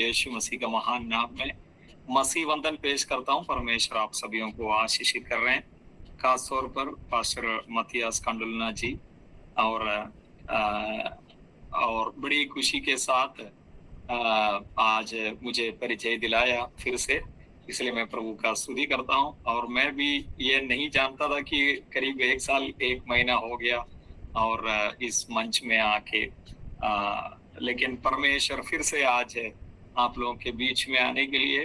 यीशु मसीह का महान नाम में मसीह वंदन पेश करता हूँ। परमेश्वर आप सभी को आशीषित कर रहे हैं, खास तौर पर पास्टर मथियास कंडुलना जी और बड़ी खुशी के साथ आज मुझे परिचय दिलाया फिर से, इसलिए मैं प्रभु का स्तुति करता हूँ। और मैं भी ये नहीं जानता था कि करीब 1 साल 1 महीना हो गया और इस मंच में आके लेकिन परमेश्वर फिर से आज आप लोगों के बीच में आने के लिए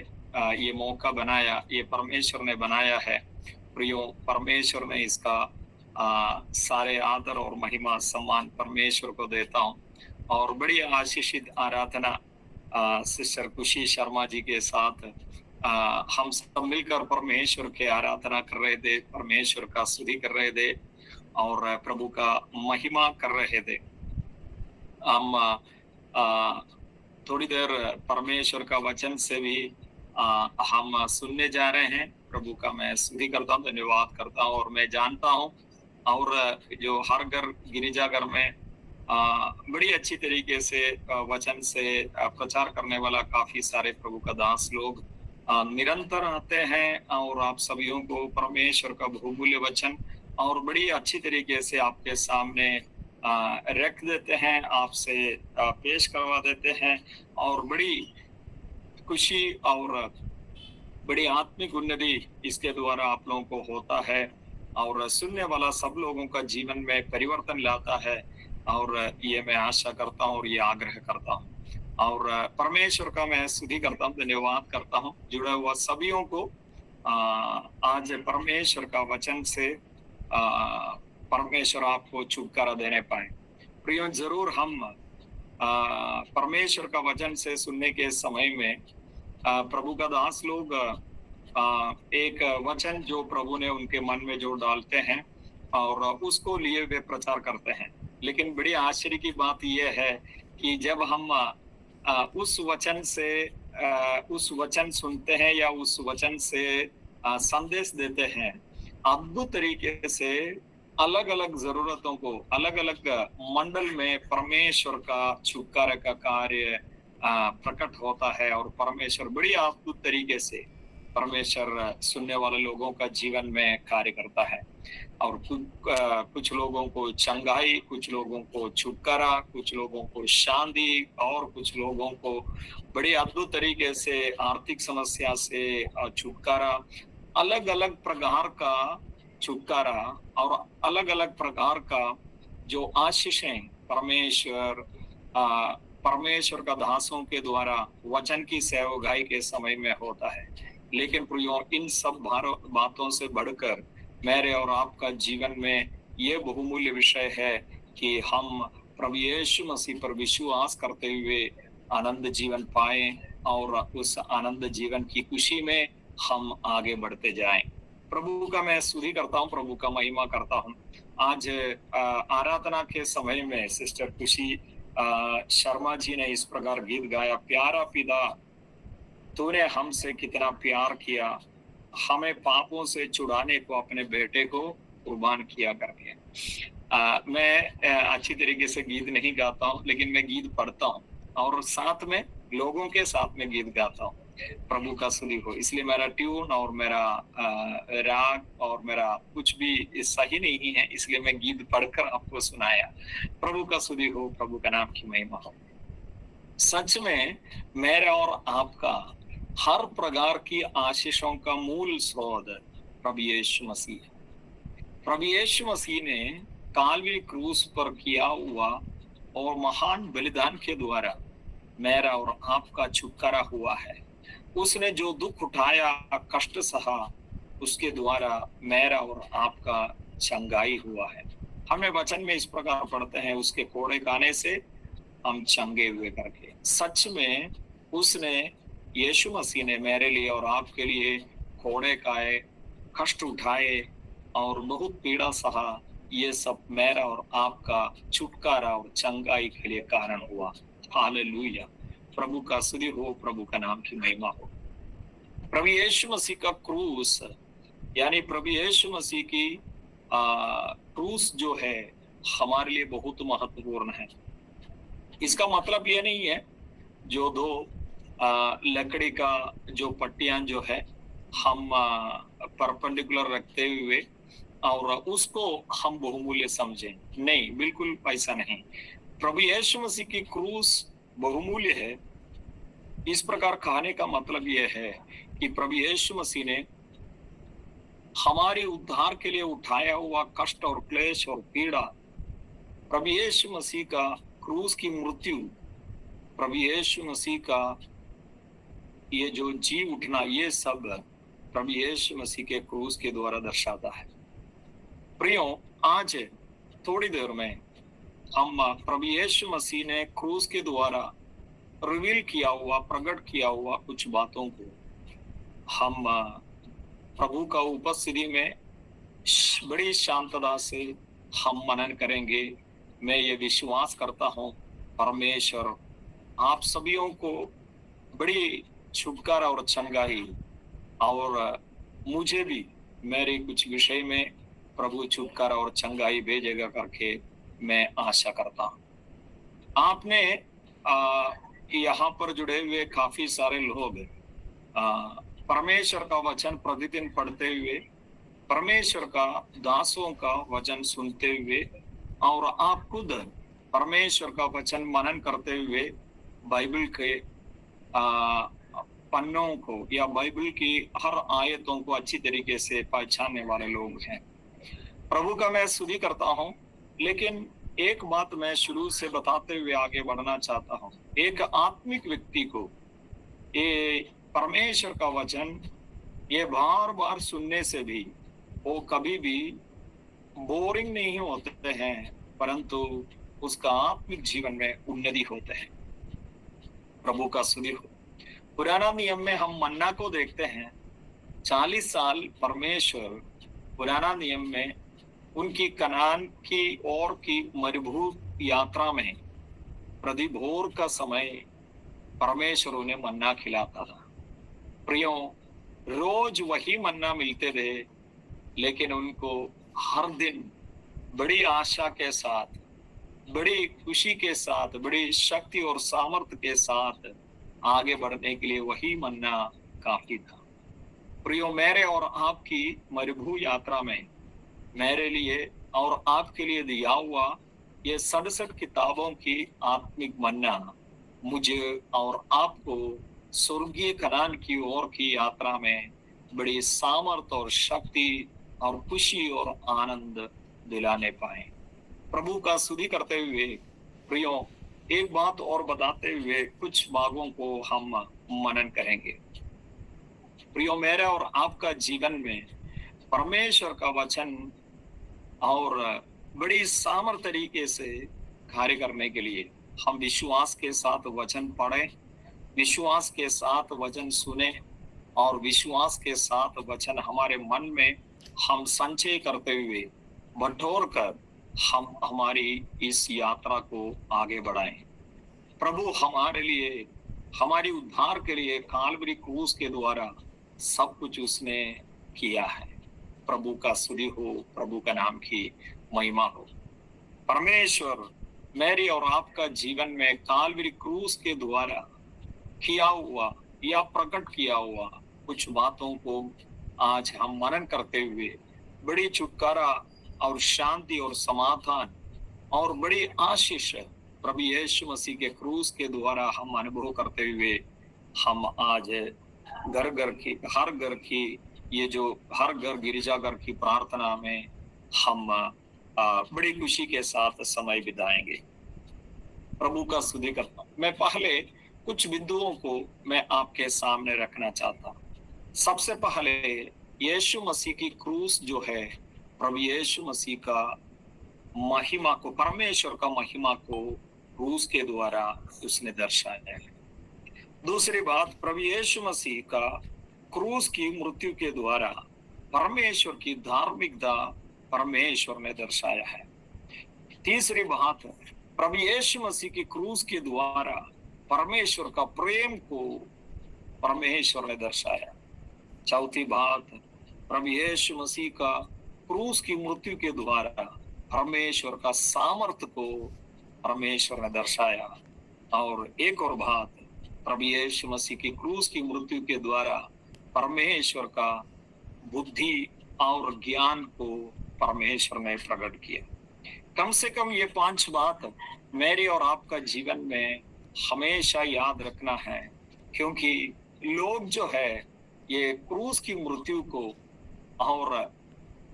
ये मौका बनाया, ये परमेश्वर ने बनाया है। प्रियो, परमेश्वर ने इसका सारे आदर और महिमा सम्मान परमेश्वर को देता हूँ। और बड़ी आशीषित आराधना सिस्टर खुशी शर्मा जी के साथ हम सब मिलकर परमेश्वर के आराधना कर रहे थे, परमेश्वर का स्तुति कर रहे थे और प्रभु का महिमा कर रहे थे। हम थोड़ी देर परमेश्वर का वचन से भी हम सुनने जा रहे हैं। प्रभु का मैं स्तुति करता हूँ, धन्यवाद करता हूँ। और मैं जानता हूँ और जो हर घर गिरिजाघर में बड़ी अच्छी तरीके से वचन से प्रचार करने वाला काफी सारे प्रभु का दास लोग निरंतर आते हैं और आप सभी को परमेश्वर का बहुमूल्य वचन और बड़ी अच्छी तरीके से आपके सामने रख देते हैं, आपसे पेश करवा देते हैं। और बड़ी खुशी और बड़ी आत्मिक उन्नति इसके द्वारा आप लोगों को होता है और सुनने वाला सब लोगों का जीवन में परिवर्तन लाता है। और ये मैं आशा करता हूँ और ये आग्रह करता हूँ और परमेश्वर का मैं स्तुति करता हूँ, धन्यवाद करता हूँ जुड़ा हुआ सभी को। आज परमेश्वर का वचन से परमेश्वर आपको छुटकारा देने पाए। प्रियो, जरूर हम परमेश्वर का वचन से सुनने के समय में प्रभु का दास लोग एक वचन जो प्रभु ने उनके मन में जो डालते हैं और उसको लिए वे प्रचार करते हैं। लेकिन बड़ी आश्चर्य की बात यह है कि जब हम उस वचन से उस वचन सुनते हैं या उस वचन से संदेश देते हैं, अद्भुत तरीके से अलग अलग जरूरतों को अलग अलग मंडल में परमेश्वर का छुटकारा का कार्य प्रकट होता है। और परमेश्वर बड़ी अद्भुत तरीके से परमेश्वर सुनने वाले लोगों का जीवन में कार्य करता है। और कुछ लोगों को चंगाई, कुछ लोगों को छुटकारा, कुछ लोगों को शांति और कुछ लोगों को बड़ी अद्भुत तरीके से आर्थिक समस्या से छुटकारा, अलग अलग प्रकार का छुटकारा और अलग अलग प्रकार का जो आशीषें परमेश्वर का दासों के द्वारा वचन की सेवकाई के समय में होता है। लेकिन प्रियो, इन सब बातों से बढ़कर मेरे और आपका जीवन में ये बहुमूल्य विषय है कि हम प्रभु यीशु मसीह पर विश्वास करते हुए आनंद जीवन पाए और उस आनंद जीवन की खुशी में हम आगे बढ़ते जाएं। प्रभु का मैं स्तुति करता हूँ, प्रभु का महिमा करता हूँ। आज आराधना के समय में सिस्टर खुशी शर्मा जी ने इस प्रकार गीत गाया, प्यारा पिता तूने हमसे कितना प्यार किया, हमें पापों से छुड़ाने को अपने बेटे को कुर्बान किया करके। मैं अच्छी तरीके से गीत नहीं गाता हूँ, लेकिन मैं गीत पढ़ता हूँ और साथ में लोगों के साथ में गीत गाता हूँ। प्रभु का स्तुति हो, इसलिए मेरा ट्यून और मेरा राग और मेरा कुछ भी सही नहीं है, इसलिए मैं गीत पढ़कर आपको सुनाया। प्रभु का स्तुति हो, प्रभु का नाम की महिमा हो। सच में मेरा और आपका हर प्रकार की आशीषों का मूल स्रोत प्रभु यीशु मसीह। प्रभु यीशु मसीह ने काल्वरी क्रूस पर किया हुआ और महान बलिदान के द्वारा मेरा और आपका छुटकारा हुआ है। उसने जो दुख उठाया, कष्ट सहा, उसके द्वारा मेरा और आपका चंगाई हुआ है। हमें वचन में इस प्रकार पढ़ते हैं, उसके कोड़े खाने से हम चंगे हुए करके। सच में उसने, यीशु मसीह ने मेरे लिए और आपके लिए कोड़े खाए, कष्ट उठाए और बहुत पीड़ा सहा। ये सब मेरा और आपका छुटकारा और चंगाई के लिए कारण हुआ। हालेलुया, प्रभु का स्तुति हो, प्रभु का नाम की महिमा हो। प्रभु यीशु मसीह का क्रूस यानी प्रभु यीशु मसीह की क्रूस जो है हमारे लिए बहुत महत्वपूर्ण है। इसका मतलब ये नहीं है जो दो लकड़ी का जो पट्टियां जो है हम परपेंडिकुलर रखते हुए और उसको हम बहुमूल्य समझें, नहीं, बिल्कुल ऐसा नहीं। प्रभु यीशु मसीह की क्रूस बहुमूल्य है। इस प्रकार कहने का मतलब यह है कि प्रभु यीशु मसीह ने हमारे उद्धार के लिए उठाया हुआ कष्ट और क्लेश और पीड़ा, प्रभु यीशु मसीह का क्रूस की मृत्यु, प्रभु यीशु मसीह का ये जो जी उठना, ये सब प्रभु यीशु मसीह के क्रूस के द्वारा दर्शाता है। प्रियो, आज थोड़ी देर में हम प्रभु यीशु मसीह ने क्रूस के द्वारा रिवील किया हुआ, प्रकट किया हुआ कुछ बातों को हम प्रभु का उपस्थिति में बड़ी शांतता से हम मनन करेंगे। मैं ये विश्वास करता हूँ परमेश्वर आप सभियों को बड़ी छुटकारा और चंगाई, और मुझे भी मेरे कुछ विषय में प्रभु छुटकारा और चंगाई भेजेगा करके मैं आशा करता हूँ। आपने यहाँ पर जुड़े हुए काफी सारे लोग परमेश्वर का वचन प्रतिदिन पढ़ते हुए, परमेश्वर का दासों का वचन सुनते हुए, और आप खुद परमेश्वर का वचन मनन करते हुए बाइबल के पन्नों को या बाइबल की हर आयतों को अच्छी तरीके से पहचानने वाले लोग हैं। प्रभु का मैं स्तुति करता हूँ, लेकिन एक बात मैं शुरू से बताते हुए आगे बढ़ना चाहता हूँ। एक आत्मिक व्यक्ति को ये परमेश्वर का वचन ये बार बार सुनने से भी वो कभी भी बोरिंग नहीं होते हैं, परंतु उसका आत्मिक जीवन में उन्नति होते हैं। प्रभु का स्तुति हो। पुराना नियम में हम मन्ना को देखते हैं। 40 साल परमेश्वर पुराना नियम में उनकी कनान की ओर की मरुभूमि यात्रा में प्रति भोर का समय परमेश्वर उन्हें मन्ना खिलाता था। प्रियो, रोज वही मन्ना मिलते थे, लेकिन उनको हर दिन बड़ी आशा के साथ, बड़ी खुशी के साथ, बड़ी शक्ति और सामर्थ्य के साथ आगे बढ़ने के लिए वही मन्ना काफी था। प्रियो, मेरे और आपकी मरुभूमि यात्रा में मेरे लिए और आपके लिए दिया हुआ ये 67 किताबों की आत्मिक मन्ना मुझे और आपको स्वर्गीय कनान की ओर की यात्रा में बड़ी सामर्थ और शक्ति और खुशी और आनंद दिलाने पाए। प्रभु का स्तुति करते हुए प्रियो, एक बात और बताते हुए कुछ भागों को हम मनन करेंगे। प्रियो, मेरे और आपका जीवन में परमेश्वर का वचन और बड़ी सामर्थ तरीके से कार्य करने के लिए हम विश्वास के साथ वचन पढ़ें, विश्वास के साथ वचन सुने, और विश्वास के साथ वचन हमारे मन में हम संचय करते हुए बटोर कर हम हमारी इस यात्रा को आगे बढ़ाएं। प्रभु हमारे लिए, हमारी उद्धार के लिए काल्वरी क्रूस के द्वारा सब कुछ उसने किया है। प्रभु का स्तुति हो, प्रभु का नाम की महिमा हो। परमेश्वर मेरी और आपका जीवन में काल्वरी क्रूस के द्वारा किया हुआ या प्रकट किया हुआ कुछ बातों को आज हम मनन करते हुए बड़ी छुटकारा और शांति और समाधान और बड़ी आशीष प्रभु यीशु मसीह के क्रूस के द्वारा हम अनुभव करते हुए हम आज घर घर की, हर घर की, ये जो हर घर गिरजाघर की प्रार्थना में हम बड़ी खुशी के साथ समय बिताएंगे। प्रभु का स्तुति करता हूं। मैं पहले कुछ बिंदुओं को मैं आपके सामने रखना चाहता हूं। सबसे पहले यीशु मसीह की क्रूस जो है, प्रभु यीशु मसीह का महिमा को, परमेश्वर का महिमा को क्रूस के द्वारा उसने दर्शाया है। दूसरी बात, प्रभु यीशु मसीह का क्रूस की मृत्यु के द्वारा परमेश्वर की धार्मिकता परमेश्वर ने दर्शाया है। तीसरी बात, प्रभु यीशु मसीह की क्रूस के द्वारा परमेश्वर का प्रेम को परमेश्वर ने दर्शाया। चौथी बात, प्रभु यीशु मसीह का क्रूस की मृत्यु के द्वारा परमेश्वर का सामर्थ्य को परमेश्वर ने दर्शाया। और एक और बात, प्रभु यीशु मसीह की क्रूस की मृत्यु के द्वारा परमेश्वर का बुद्धि और ज्ञान को परमेश्वर ने प्रकट किया। कम से कम ये 5 बात मेरे और आपका जीवन में हमेशा याद रखना है, क्योंकि लोग जो है ये क्रूस की मृत्यु को और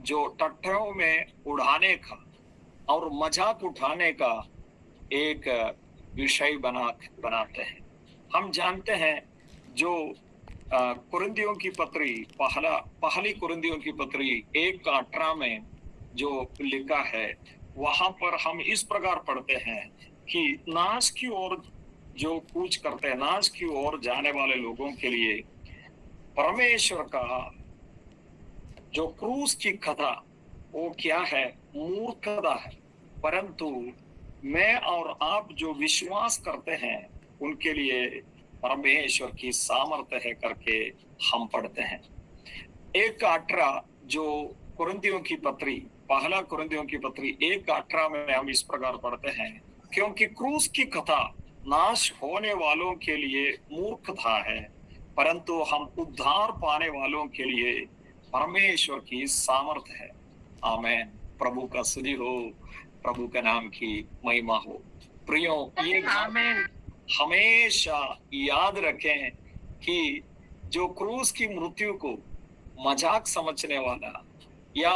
जो टट्टरों में उड़ाने का और मजाक उठाने का एक विषय बनाते हैं। हम जानते हैं जो कुरिन्थियों की पत्री पहली कुरिन्थियों की पत्री 1:18 में जो लिखा है, वहां पर हम इस प्रकार पढ़ते हैं कि नाश की ओर जो कूच करते हैं, नाश की ओर जाने वाले लोगों के लिए परमेश्वर का जो क्रूस की कथा वो क्या है, मूर्खता है, परंतु मैं और आप जो विश्वास करते हैं उनके लिए परमेश्वर की सामर्थ्य है करके हम पढ़ते हैं। 1:18 जो कुरिन्थियों की पत्री, पहला कुरिन्थियों की पत्री 1:18 में हम इस प्रकार पढ़ते हैं, क्योंकि क्रूस की कथा नाश होने वालों के लिए मूर्खता है, परंतु हम उद्धार पाने वालों के लिए परमेश्वर की सामर्थ्य है। आमेन। प्रभु का स्तुति हो, प्रभु के नाम की महिमा हो। प्रियो, ये हमेशा याद रखें कि जो क्रूस की मृत्यु को मजाक समझने वाला या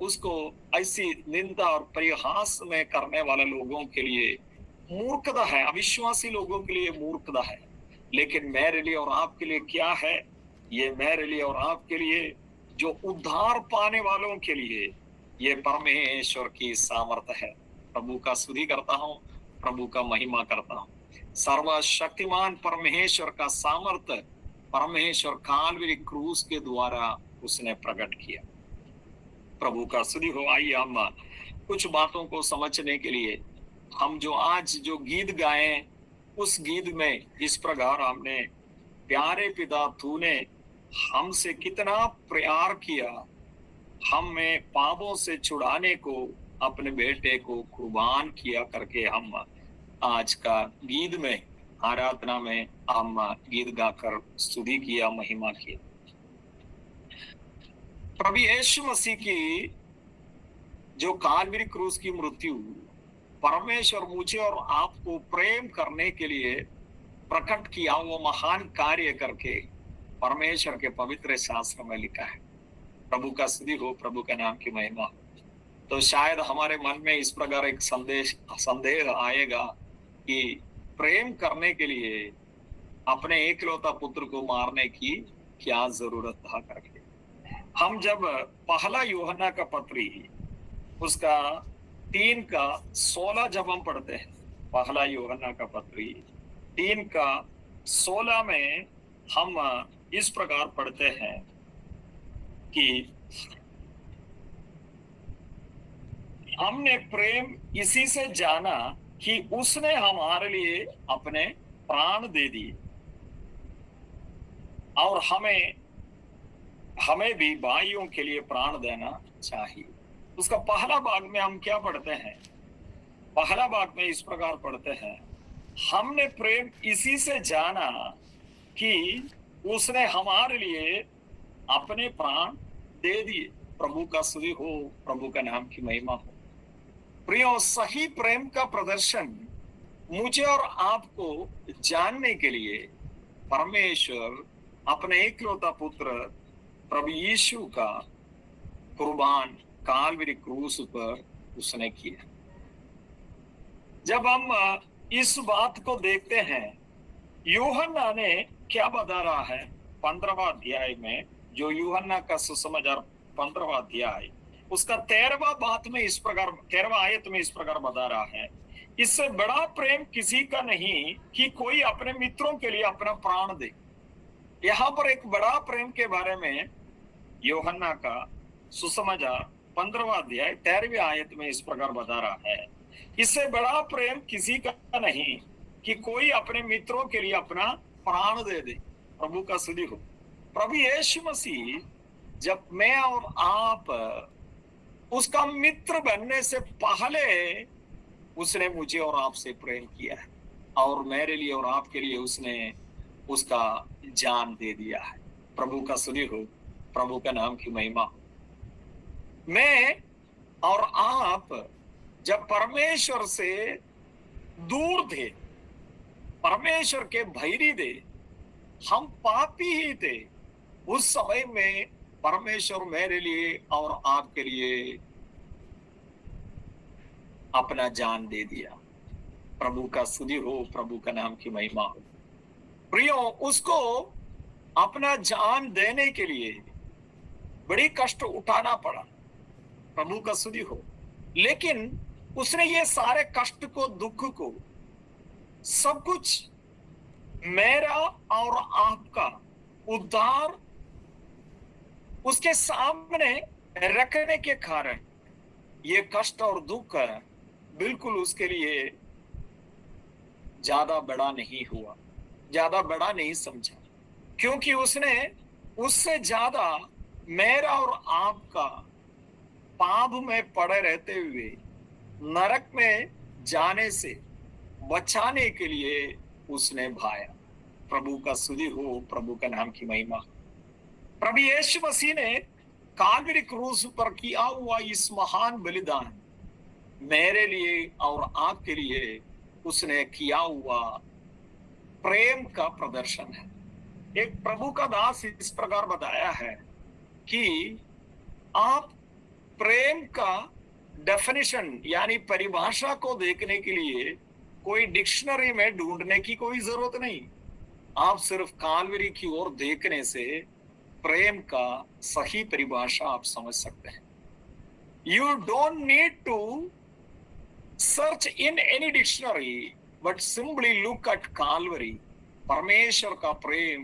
उसको ऐसी निंदा और परिहास में करने वाले लोगों के लिए मूर्खता है, अविश्वासी लोगों के लिए मूर्खता है, लेकिन मेरे लिए और आपके लिए क्या है? ये मेरे लिए और आपके लिए, जो उद्धार पाने वालों के लिए, ये परमेश्वर की सामर्थ्य है। प्रभु का स्तुति करता हूँ, प्रभु का महिमा करता हूँ। सर्वशक्तिमान परमेश्वर का सामर्थ्य परमेश्वर काल्वरी क्रूस के द्वारा उसने प्रकट किया। प्रभु का स्तुति हो। आइए हम कुछ बातों को समझने के लिए हम जो आज जो गीत गाए, उस गीत में इस प्रकार हमने, प्यारे पिता तूने हमसे कितना प्यार किया, हमें पापों से छुड़ाने को अपने बेटे को कुर्बान किया करके हम आज का गीत में, आराधना में हम गीत गाकर स्तुति किया, महिमा किया। प्रभु यीशु मसीह की जो काल्वरी क्रूस की मृत्यु परमेश्वर मुझे और आपको प्रेम करने के लिए प्रकट किया, वो महान कार्य करके परमेश्वर के पवित्र शास्त्र में लिखा है। प्रभु का स्तुति हो, प्रभु के नाम की महिमा हो। तो शायद हमारे मन में इस प्रकार एक संदेह आएगा कि प्रेम करने के लिए अपने एकलौता पुत्र को मारने की क्या जरूरत था करके। हम जब पहला यूहन्ना का पत्री उसका 3:16 जब हम पढ़ते हैं, पहला यूहन्ना का पत्री 3:16 में हम इस प्रकार पढ़ते हैं कि हमने प्रेम इसी से जाना कि उसने हमारे लिए अपने प्राण दे दिए, और हमें भी भाइयों के लिए प्राण देना चाहिए। उसका पहला भाग में हम क्या पढ़ते हैं? पहला भाग में इस प्रकार पढ़ते हैं, हमने प्रेम इसी से जाना कि उसने हमारे लिए अपने प्राण दे दिए। प्रभु का स्तुति हो, प्रभु का नाम की महिमा हो। प्रियो, सही प्रेम का प्रदर्शन मुझे और आपको जानने के लिए परमेश्वर अपने एकलौता पुत्र प्रभु यीशु का कुर्बान काल्वरी क्रूस पर उसने किया। जब हम इस बात को देखते हैं, यूहन्ना ने क्या बता रहा है 15वां अध्याय में, जो यूहन्ना का सुसमाचार 15वां अध्याय उसका 13वां बात में इस प्रकार, 13वां आयत में इस प्रकार बता रहा है, इससे बड़ा प्रेम किसी का नहीं कि कोई अपने मित्रों के लिए अपना प्राण दे। यहाँ पर एक बड़ा प्रेम के बारे में यूहन्ना का सुसमाचार 15वां अध्याय 13वीं आयत में इस प्रकार बता रहा है, इससे बड़ा प्रेम किसी का नहीं कि कोई अपने मित्रों के लिए अपना प्राण दे दे। प्रभु का स्तुति हो। प्रभु यीशु मसीह, जब मैं और आप उसका मित्र बनने से पहले उसने मुझे और आपसे प्रेम किया है, और मेरे लिए और आपके लिए उसने उसका जान दे दिया है। प्रभु का स्तुति हो, प्रभु का नाम की महिमा हो। मैं और आप जब परमेश्वर से दूर थे, परमेश्वर के बैरी थे, हम पापी ही थे, उस समय में परमेश्वर मेरे लिए और आपके लिए अपना जान दे दिया। प्रभु का स्तुति हो, प्रभु का नाम की महिमा हो। प्रियो, उसको अपना जान देने के लिए बड़ी कष्ट उठाना पड़ा। प्रभु का स्तुति हो। लेकिन उसने ये सारे कष्ट को, दुख को, सब कुछ मेरा और आपका उद्धार उसके सामने रखने के कारण ये कष्ट और दुख बिल्कुल उसके लिए ज्यादा बड़ा नहीं हुआ, ज्यादा बड़ा नहीं समझा, क्योंकि उसने उससे ज्यादा मेरा और आपका पाप में पड़े रहते हुए नरक में जाने से बचाने के लिए उसने भाया। प्रभु का स्तुति हो, प्रभु का नाम की महिमा। प्रभु यीशु मसीह ने कालवरी क्रूस पर किया हुआ इस महान बलिदान मेरे लिए और आपके लिए उसने किया हुआ प्रेम का प्रदर्शन है। एक प्रभु का दास इस प्रकार बताया है कि आप प्रेम का डेफिनेशन यानी परिभाषा को देखने के लिए कोई डिक्शनरी में ढूंढने की कोई जरूरत नहीं। आप सिर्फ कालवरी की ओर देखने से प्रेम का सही परिभाषा आप समझ सकते हैं। You don't need to search in any dictionary but simply look at Calvary. परमेश्वर का प्रेम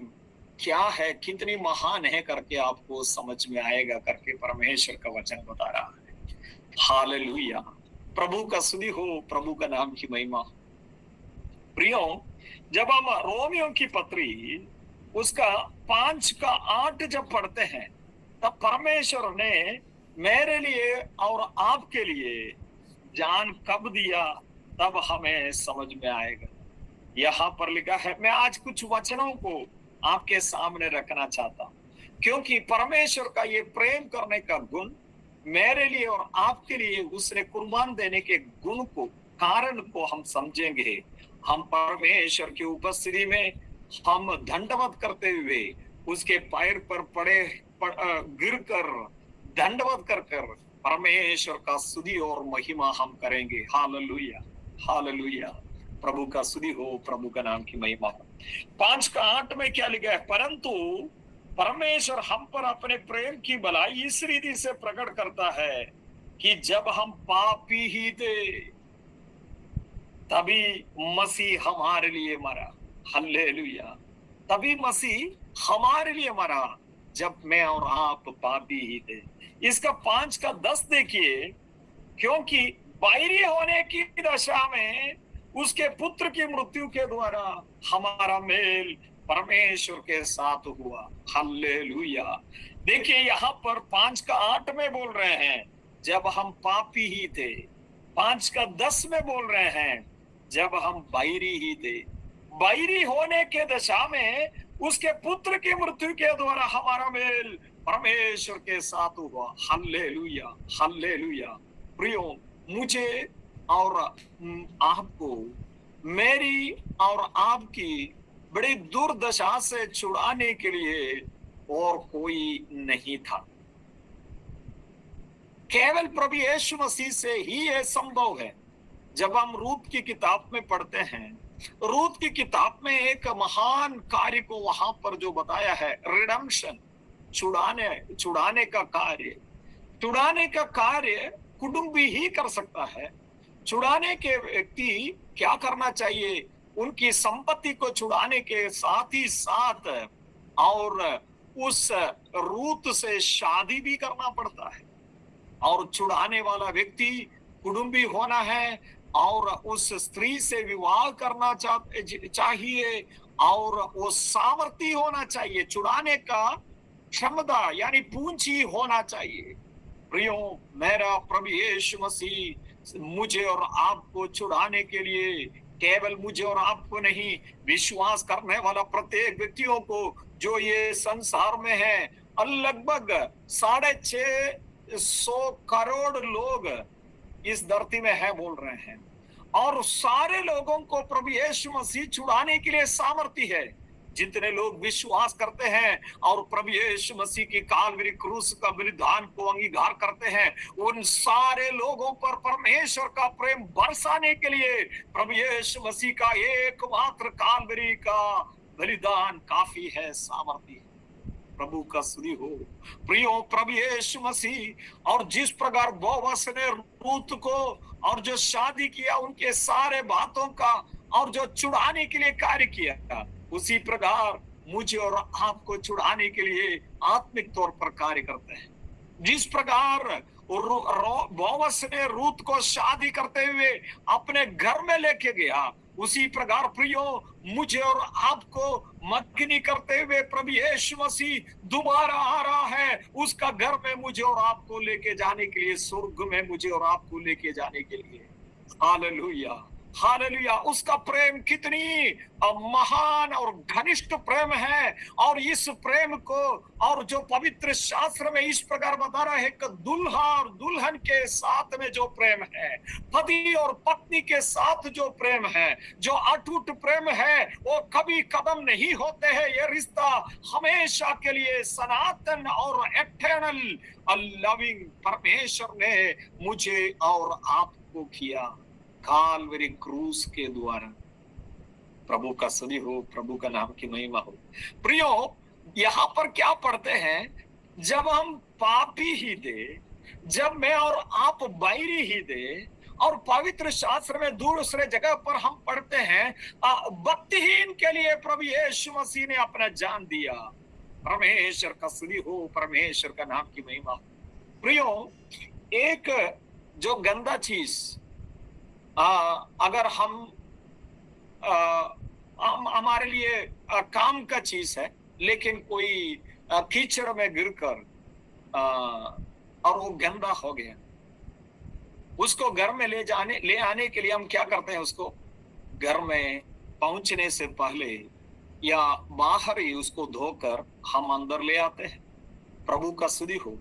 क्या है, कितनी महान है करके आपको समझ में आएगा करके परमेश्वर का वचन बता रहा है। हालेलुया, प्रभु का स्तुति हो, प्रभु का नाम की महिमा। प्रियो, जब हम रोमियो की पत्री उसका 5:8 जब पढ़ते हैं तब परमेश्वर ने मेरे लिए और आपके लिए जान कब दिया तब हमें समझ में आएगा। यहाँ पर लिखा है, मैं आज कुछ वचनों को आपके सामने रखना चाहता हूँ, क्योंकि परमेश्वर का ये प्रेम करने का गुण मेरे लिए और आपके लिए उसने कुर्बान देने के गुण को, कारण को हम समझेंगे। हम परमेश्वर की उपस्थिति में हम दंडवत करते हुए उसके पैर पर गिर कर दंडवत कर परमेश्वर का स्तुति और महिमा हम करेंगे। हालेलुया, हालेलुया, प्रभु का स्तुति हो, प्रभु का नाम की महिमा हो। 5:8 में क्या लिखा है, परंतु परमेश्वर हम पर अपने प्रेम की भलाई इस रीति से प्रकट करता है कि जब हम पापी ही थे तभी मसीह हमारे लिए मरा। हल्लेलुया, तभी मसीह हमारे लिए मरा जब मैं और आप पापी ही थे। इसका 5:10 देखिए, क्योंकि बैरी होने की दशा में उसके पुत्र की मृत्यु के द्वारा हमारा मेल परमेश्वर के साथ हुआ। हल्लेलुया। देखिए यहाँ पर 5:8 में बोल रहे हैं जब हम पापी ही थे, 5:10 में बोल रहे हैं जब हम बैरी ही थे। बैरी होने के दशा में उसके पुत्र की मृत्यु के द्वारा हमारा मेल परमेश्वर के साथ हुआ। Hallelujah, hallelujah. प्रियो, मुझे और आपको, मेरी और आपकी बड़ी दुर्दशा से छुड़ाने के लिए और कोई नहीं था। केवल प्रभु यीशु मसीह से ही यह संभव है। जब हम रूत की किताब में पढ़ते हैं, रूत की किताब में एक महान कार्य को वहां पर जो बताया है, रिडेम्पशन, छुड़ाने का कार्य। छुड़ाने का कार्य कुटुंबी ही कर सकता है। छुड़ाने के व्यक्ति क्या करना चाहिए, उनकी संपत्ति को छुड़ाने के साथ ही साथ और उस रूत से शादी भी करना पड़ता है। और छुड़ाने वाला व्यक्ति कुटुंबी होना है और उस स्त्री से विवाह करना चाहिए और वो सामर्थी होना चाहिए। छुड़ाने का क्षमता यानी पूंजी होना चाहिए। प्रियो, मेरा प्रभु यीशु मसीह मुझे और आपको छुड़ाने के लिए केवल मुझे और आपको नहीं, विश्वास करने वाला प्रत्येक व्यक्तियों को जो ये संसार में है, लगभग 650 करोड़ लोग इस धरती में है बोल रहे हैं, और सारे लोगों को प्रभु यीशु मसीह छुड़ाने के लिए सामर्थ्य है। जितने लोग विश्वास करते हैं और प्रभु यीशु मसीह की कालवरी क्रूस का बलिदान को अंगीकार करते हैं, उन सारे लोगों पर परमेश्वर का प्रेम बरसाने के लिए प्रभु यीशु मसीह का एकमात्र कालवरी का बलिदान काफी है, सामर्थ्य है। प्रभु का स्तुति हो। प्रियो, प्रभु यीशु मसीह और जिस प्रकार बोअज ने रूत को और जो शादी किया उनके सारे बातों का और जो छुड़ाने के लिए कार्य किया, उसी प्रकार मुझे और आपको छुड़ाने के लिए आत्मिक तौर पर कार्य करते हैं। जिस प्रकार बोअज ने रूत को शादी करते हुए अपने घर में लेके गया, उसी प्रकार प्रियो मुझे और आपको मक्खनी करते हुए प्रभु यीशु मसीह दोबारा आ रहा है, उसका घर में मुझे और आपको लेके जाने के लिए, स्वर्ग में मुझे और आपको लेके जाने के लिए। Hallelujah, hallelujah. उसका प्रेम कितनी महान और घनिष्ठ प्रेम है, और इस प्रेम को और जो पवित्र शास्त्र में इस प्रकार बता रहा है कि दुल्हा और दुल्हन के साथ में जो प्रेम है, पति और पत्नी के साथ जो प्रेम है, जो अटूट प्रेम है, वो कभी खत्म नहीं होते हैं। ये रिश्ता हमेशा के लिए सनातन और एटर्नल लविंग परमेश्वर ने मुझे और आपको किया कालवरी क्रूस के द्वारा। प्रभु का स्तुति हो, प्रभु का नाम की महिमा हो। प्रियो, यहाँ पर क्या पढ़ते हैं, जब हम पापी ही थे, जब मैं और आप बैरी ही थे, और पवित्र शास्त्र में दूसरे जगह पर हम पढ़ते हैं भक्तिहीन के लिए प्रभु यीशु मसीह ने अपना जान दिया। परमेश्वर का स्तुति हो, परमेश्वर का नाम की महिमा हो। प्रियो, एक जो गंदा चीज अगर हमारे लिए काम का चीज है, लेकिन कोई कीचड़ में गिरकर और वो गंदा हो गया, उसको घर में ले आने के लिए हम क्या करते हैं, उसको घर में पहुंचने से पहले या बाहर ही उसको धोकर हम अंदर ले आते हैं। प्रभु का स्तुति हो।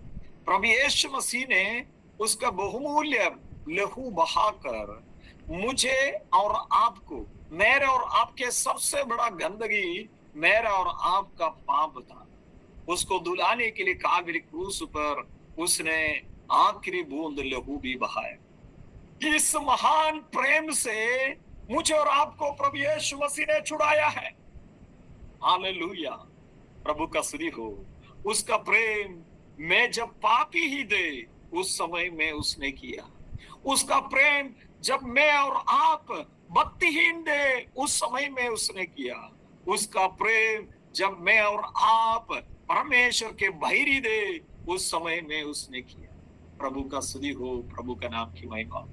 प्रभु यीशु मसीह ने उसका बहुमूल्य लहू बहाकर मुझे और आपको, मेरे और आपके सबसे बड़ा गंदगी मेरा और आपका पाप था, उसको धुलाने के लिए कालवरी क्रूस पर उसने आखिरी बूंद लहू भी बहाया। इस महान प्रेम से मुझे और आपको प्रभु यीशु मसीह ने छुड़ाया है। हालेलुया, प्रभु का स्तुति हो। उसका प्रेम मैं जब पापी ही दे उस समय में उसने किया। उसका प्रेम जब मैं और आप भक्तिहीन थे उस समय में उसने किया। उसका प्रेम जब मैं और आप परमेश्वर के बैरी थे उस समय में उसने किया। प्रभु का स्तुति हो, प्रभु का नाम की महिमा।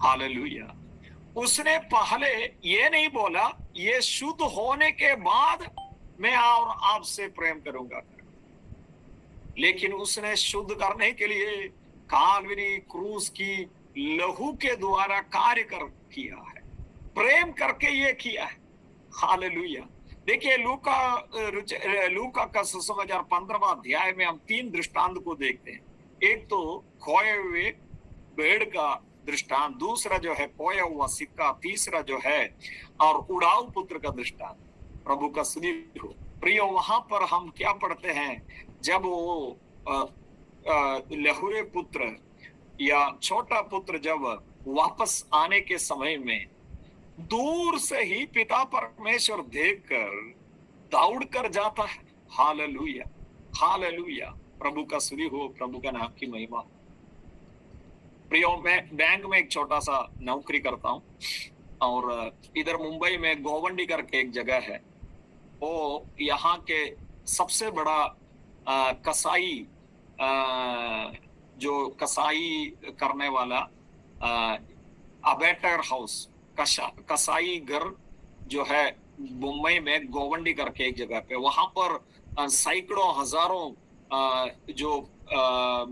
हालेलुया। उसने पहले ये नहीं बोला ये शुद्ध होने के बाद मैं और आपसे प्रेम करूंगा, लेकिन उसने शुद्ध करने के लिए कालवरी क्रूस की लहू के द्वारा कार्य किया है, प्रेम करके ये किया है। हालेलुया। देखिए लूका का सुसमाचार 15वां अध्याय में हम 3 दृष्टांत को देखते हैं। एक तो खोए हुए भेड़ का दृष्टांत, दूसरा जो है खोया हुआ सिक्का, तीसरा जो है और उड़ाऊ पुत्र का दृष्टांत। प्रभु का स्तुति हो। प्रियो, वहां पर हम क्या पढ़ते हैं, जब वो लहुरे पुत्र या छोटा पुत्र जब वापस आने के समय में दूर से ही पिता परमेश्वर देखकर दौड़ कर जाता है। Hallelujah, hallelujah. प्रभु का स्तुति हो, प्रभु का नाम की महिमा। प्रियो, मैं बैंक में एक छोटा सा नौकरी करता हूँ, और इधर मुंबई में गोवंडी करके एक जगह है, वो यहाँ के सबसे बड़ा कसाई जो कसाई करने वाला अबेटर हाउस, कसाई घर जो है मुंबई में गोवंडी करके एक जगह पे, वहां पर सैकड़ों हजारों जो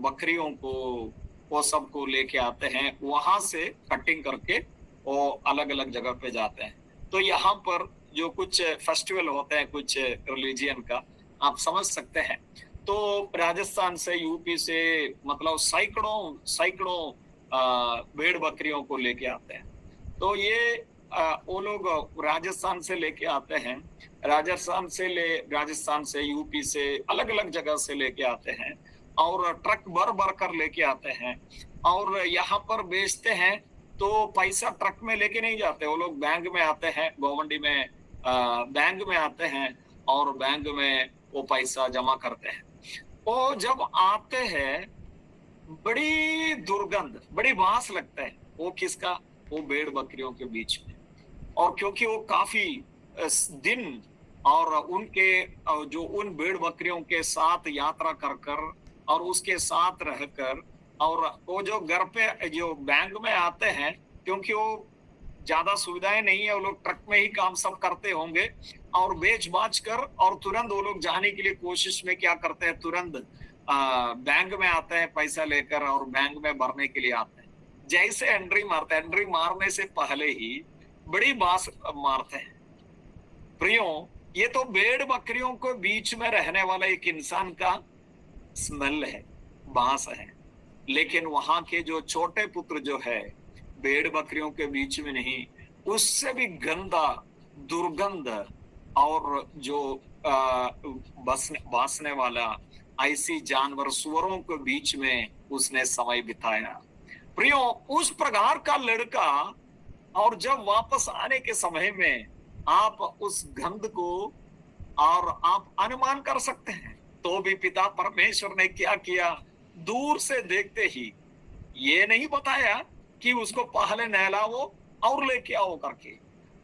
बकरियों को वो सबको लेके आते हैं, वहां से कटिंग करके वो अलग अलग जगह पे जाते हैं। तो यहाँ पर जो कुछ फेस्टिवल होते हैं कुछ रिलीजियन का, आप समझ सकते हैं। तो राजस्थान से, यूपी से, मतलब सैकड़ों सैकड़ों भेड़ बकरियों को लेके आते हैं। तो ये वो लोग राजस्थान से लेके आते हैं, राजस्थान से, यूपी से, अलग अलग जगह से लेके आते हैं और ट्रक भर भर कर लेके आते हैं और यहाँ पर बेचते हैं। तो पैसा ट्रक में लेके नहीं जाते, वो लोग बैंक में आते हैं, गोवंडी में बैंक में आते हैं और बैंक में वो पैसा जमा करते हैं। वो जब आते हैं, बड़ी दुर्गंध, बड़ी वास लगता है। वो किसका? वो भेड़ बकरियों के बीच में। और क्योंकि वो काफी दिन और उनके जो उन भेड़ बकरियों के साथ यात्रा कर कर और उसके साथ रहकर, और वो जो घर पे जो बैंक में आते हैं, क्योंकि वो ज्यादा सुविधाएं नहीं है, वो लोग ट्रक में ही काम सब करते होंगे और बेच बाच कर और तुरंत वो लोग जाने के लिए कोशिश में क्या करते हैं, तुरंत बैंक में आते हैं पैसा लेकर और बैंक में भरने के लिए आते हैं। जैसे एंट्री मारते हैं, एंट्री मारने से पहले ही बड़ी बास मारते हैं। प्रियो, ये तो भेड़ बकरियों के बीच में रहने वाला एक इंसान का स्मेल है, बांस है। लेकिन वहां के जो छोटे पुत्र जो है, भेड़ बकरियों के बीच में नहीं, उससे भी गंदा, दुर्गंध और जो बासने वाला ऐसी जानवर, सुअरों के बीच में उसने समय बिताया। प्रियो, उस प्रकार का लड़का, और जब वापस आने के समय में आप उस गंध को और आप अनुमान कर सकते हैं। तो भी पिता परमेश्वर ने क्या किया, दूर से देखते ही ये नहीं बताया कि उसको पहले नहलाओ और लेके आओ करके,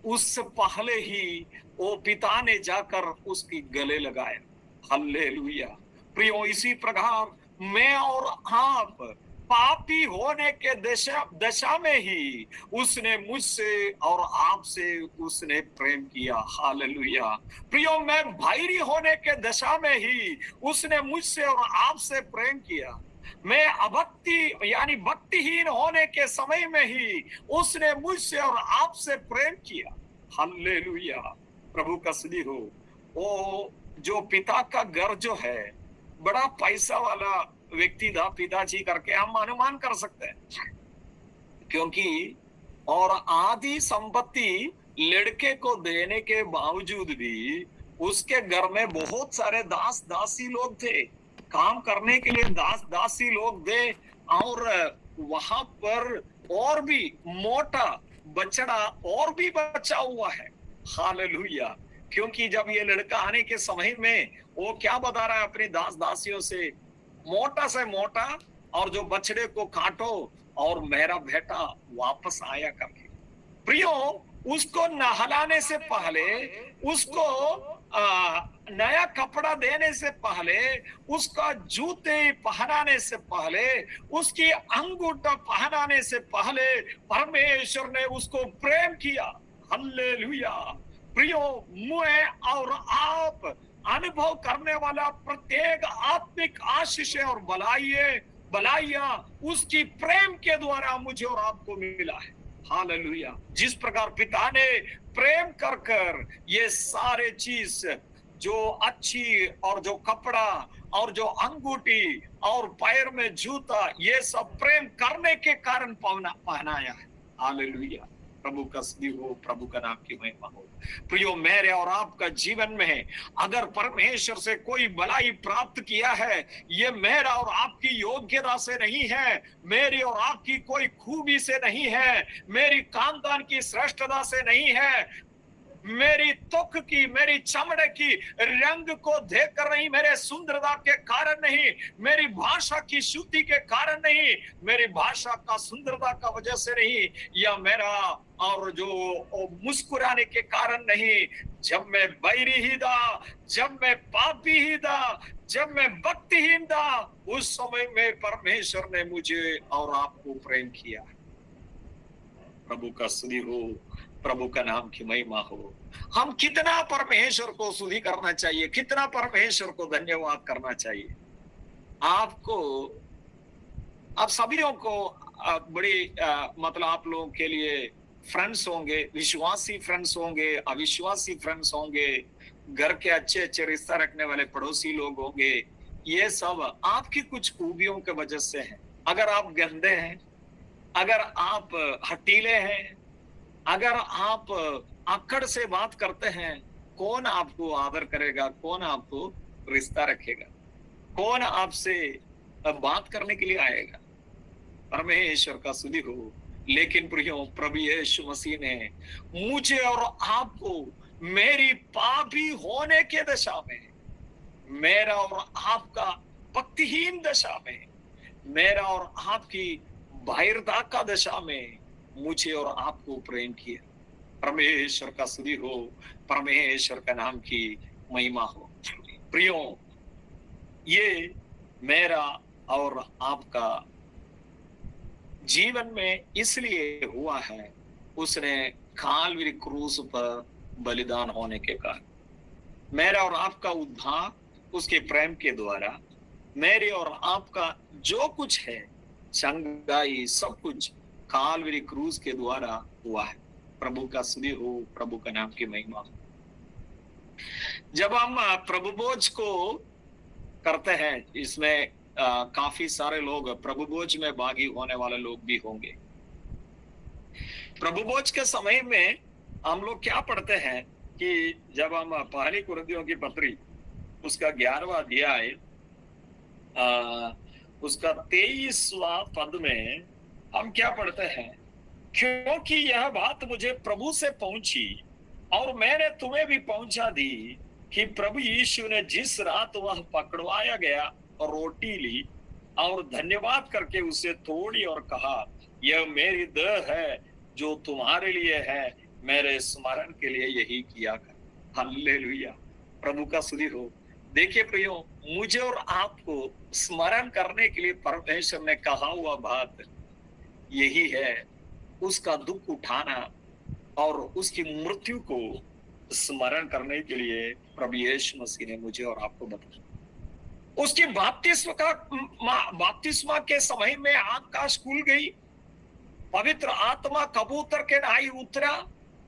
उससे पहले ही वो पिता ने जाकर उसकी गले लगाया। हालेलुया। प्रियो, इसी प्रकार मैं और आप पापी होने के दशा में ही उसने मुझसे और आपसे उसने प्रेम किया। हालेलुया। प्रियो, मैं भाईरी होने के दशा में ही उसने मुझसे और आपसे प्रेम किया। मैं अभक्ति यानी भक्तिहीन होने के समय में ही उसने मुझसे और आपसे प्रेम किया। हालेलुया। प्रभु का स्तुति हो। वो जो पिता का घर जो है, बड़ा पैसा वाला व्यक्ति था, पिताजी करके हम अनुमान कर सकते हैं, क्योंकि और आधी संपत्ति लड़के को देने के बावजूद भी उसके घर में बहुत सारे दास दासी लोग थे, काम करने के लिए दास दासी लोग थे। और वहां पर और भी मोटा बछड़ा और भी बचा हुआ है। हालेलुया। क्योंकि जब ये लड़का आने के समय में वो क्या बता रहा है अपनी दास दासियों से, मोटा से मोटा और जो बछड़े को काटो और मेरा बेटा वापस आया करके। प्रियो, उसको नहलाने से पहले, उसको नया कपड़ा देने से पहले, उसका जूते पहनाने से पहले, उसकी अंगूठा पहनाने से पहले परमेश्वर ने उसको प्रेम किया। हालेलुया। प्रियो, मैं और आप अनुभव करने वाला प्रत्येक आत्मिक आशीष और भलाइयां उसकी प्रेम के द्वारा मुझे और आपको मिला है। हालेलुया। जिस प्रकार पिता ने प्रेम कर कर ये सारे चीज, जो अच्छी और जो कपड़ा और जो अंगूठी और पैर में जूता, ये सब प्रेम करने के कारण पहनाया है। हालेलुया। प्रभु का स्तुति हो, प्रभु का नाम की महिमा हो। प्रियो, मेरे और आपका जीवन में अगर परमेश्वर से कोई भलाई प्राप्त किया है, ये मेरा और आपकी योग्यता से नहीं है, मेरी और आपकी कोई खूबी से नहीं है, मेरी खानदान की श्रेष्ठता से नहीं है, मेरी त्वक की, मेरी चमड़े की रंग को देखकर नहीं, मेरे सुंदरता के कारण नहीं, मेरी भाषा की शुद्धि के कारण नहीं, मेरी भाषा का सुंदरता का वजह से नहीं, या मेरा और जो मुस्कुराने के कारण नहीं। जब मैं बैरी ही था, जब मैं पापी ही था, जब मैं भक्तिहीन था, उस समय में परमेश्वर ने मुझे और आपको प्रेम किया। प्रभु का स्तुति हो, प्रभु का नाम की महिमा हो। हम कितना परमेश्वर को स्तुति करना चाहिए, कितना परमेश्वर को धन्यवाद करना चाहिए। आपको, आप सभी को बड़ी मतलब आप लोगों के लिए फ्रेंड्स होंगे, विश्वासी फ्रेंड्स होंगे, अविश्वासी फ्रेंड्स होंगे, घर के अच्छे अच्छे रिश्ता रखने वाले पड़ोसी लोग होंगे, ये सब आपकी कुछ खूबियों के वजह से है। अगर आप गंदे हैं, अगर आप हटीले हैं, अगर आप आकड़ से बात करते हैं, कौन आपको आदर करेगा, कौन आपको रिश्ता रखेगा, कौन आपसे बात करने के लिए आएगा? परमेश्वर का स्तुति हो। लेकिन प्रियो, प्रभु यीशु मसीह ने मुझे और आपको मेरी पापी होने के दशा में, मेरा और आपका भक्तिहीन दशा में, मेरा और आपकी बाहिरता का दशा में मुझे और आपको प्रेम किया। परमेश्वर का स्तुति हो, परमेश्वर का नाम की महिमा हो। प्रियो, ये मेरा और आपका जीवन में इसलिए हुआ है, उसने काल्वरी क्रूस पर बलिदान होने के कारण। मेरा और आपका उद्धार उसके प्रेम के द्वारा, मेरे और आपका जो कुछ है, चंगाई, सब कुछ काल्वरी क्रूस के द्वारा हुआ है। प्रभु का स्तुति हो, प्रभु का नाम की महिमा हो। जब हम प्रभु भोज को करते हैं, इसमें काफी सारे लोग प्रभु भोज में भागी होने वाले लोग भी होंगे। प्रभु भोज के समय में हम लोग क्या पढ़ते हैं कि जब हम पहली कुरिन्थियों की पत्री उसका 11वां अध्याय उसका 23वां पद में हम क्या पढ़ते हैं? क्योंकि यह बात मुझे प्रभु से पहुंची और मैंने तुम्हें भी पहुंचा दी कि प्रभु यीशु ने जिस रात वह पकड़वाया गया और रोटी ली और धन्यवाद करके उसे तोड़ी और कहा, यह मेरी देह है जो तुम्हारे लिए है, मेरे स्मरण के लिए यही किया कर। हालेलुया, प्रभु का स्तुति हो। देखिए प्रियो, मुझे और आपको स्मरण करने के लिए परमेश्वर ने कहा हुआ बात यही है, उसका दुख उठाना और उसकी मृत्यु को स्मरण करने के लिए प्रभु यीशु मसीह ने मुझे और आपको बताया। उसकी बपतिस्मा के समय में आकाश खुल गई, पवित्र आत्मा कबूतर के नाई उतरा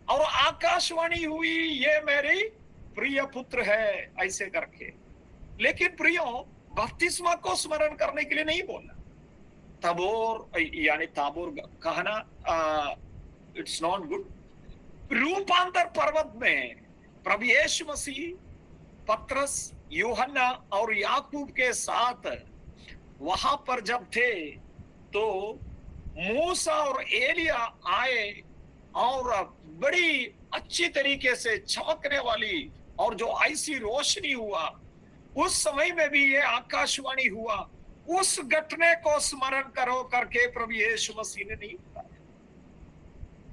और आकाशवाणी हुई, ये मेरी प्रिय पुत्र है, ऐसे करके। लेकिन प्रियो, बपतिस्मा को स्मरण करने के लिए नहीं बोला। ताबोर यानी ताबोर कहना इट्स नॉट गुड। रूपांतर पर्वत में प्रभु यीशु मसीह पतरस, यूहन्ना और याकूब के साथ वहां पर जब थे तो मूसा और एलिया आए और बड़ी अच्छी तरीके से चमकने वाली और जो ऐसी रोशनी हुआ, उस समय में भी ये आकाशवाणी हुआ। उस घटने को स्मरण करो करके प्रभु यीशु मसीह ने नहीं बताया।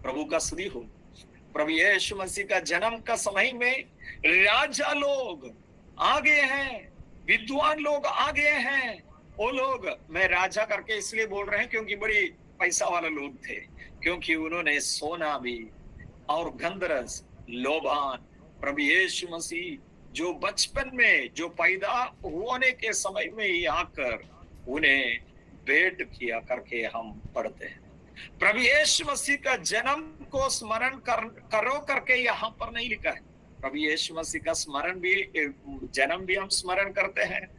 प्रभु का स्तुति हो। प्रभु यीशु मसीह का जन्म का समय में राजा लोग आ गए हैं, विद्वान लोग आ गए हैं। वो लोग, मैं राजा करके इसलिए बोल रहे हैं क्योंकि बड़ी पैसा वाले लोग थे, क्योंकि उन्होंने सोना भी और गंधरस, लोबान, प्रभु यीशु मसीह जो बचपन में, जो पैदा होने के समय में ही आकर उन्हें भेंट किया करके हम पढ़ते हैं। प्रभु यीशु मसीह का जन्म को स्मरण करो करके यहाँ पर नहीं लिखा है। प्रभु यीशु मसीह का स्मरण भी, जन्म भी हम स्मरण करते हैं,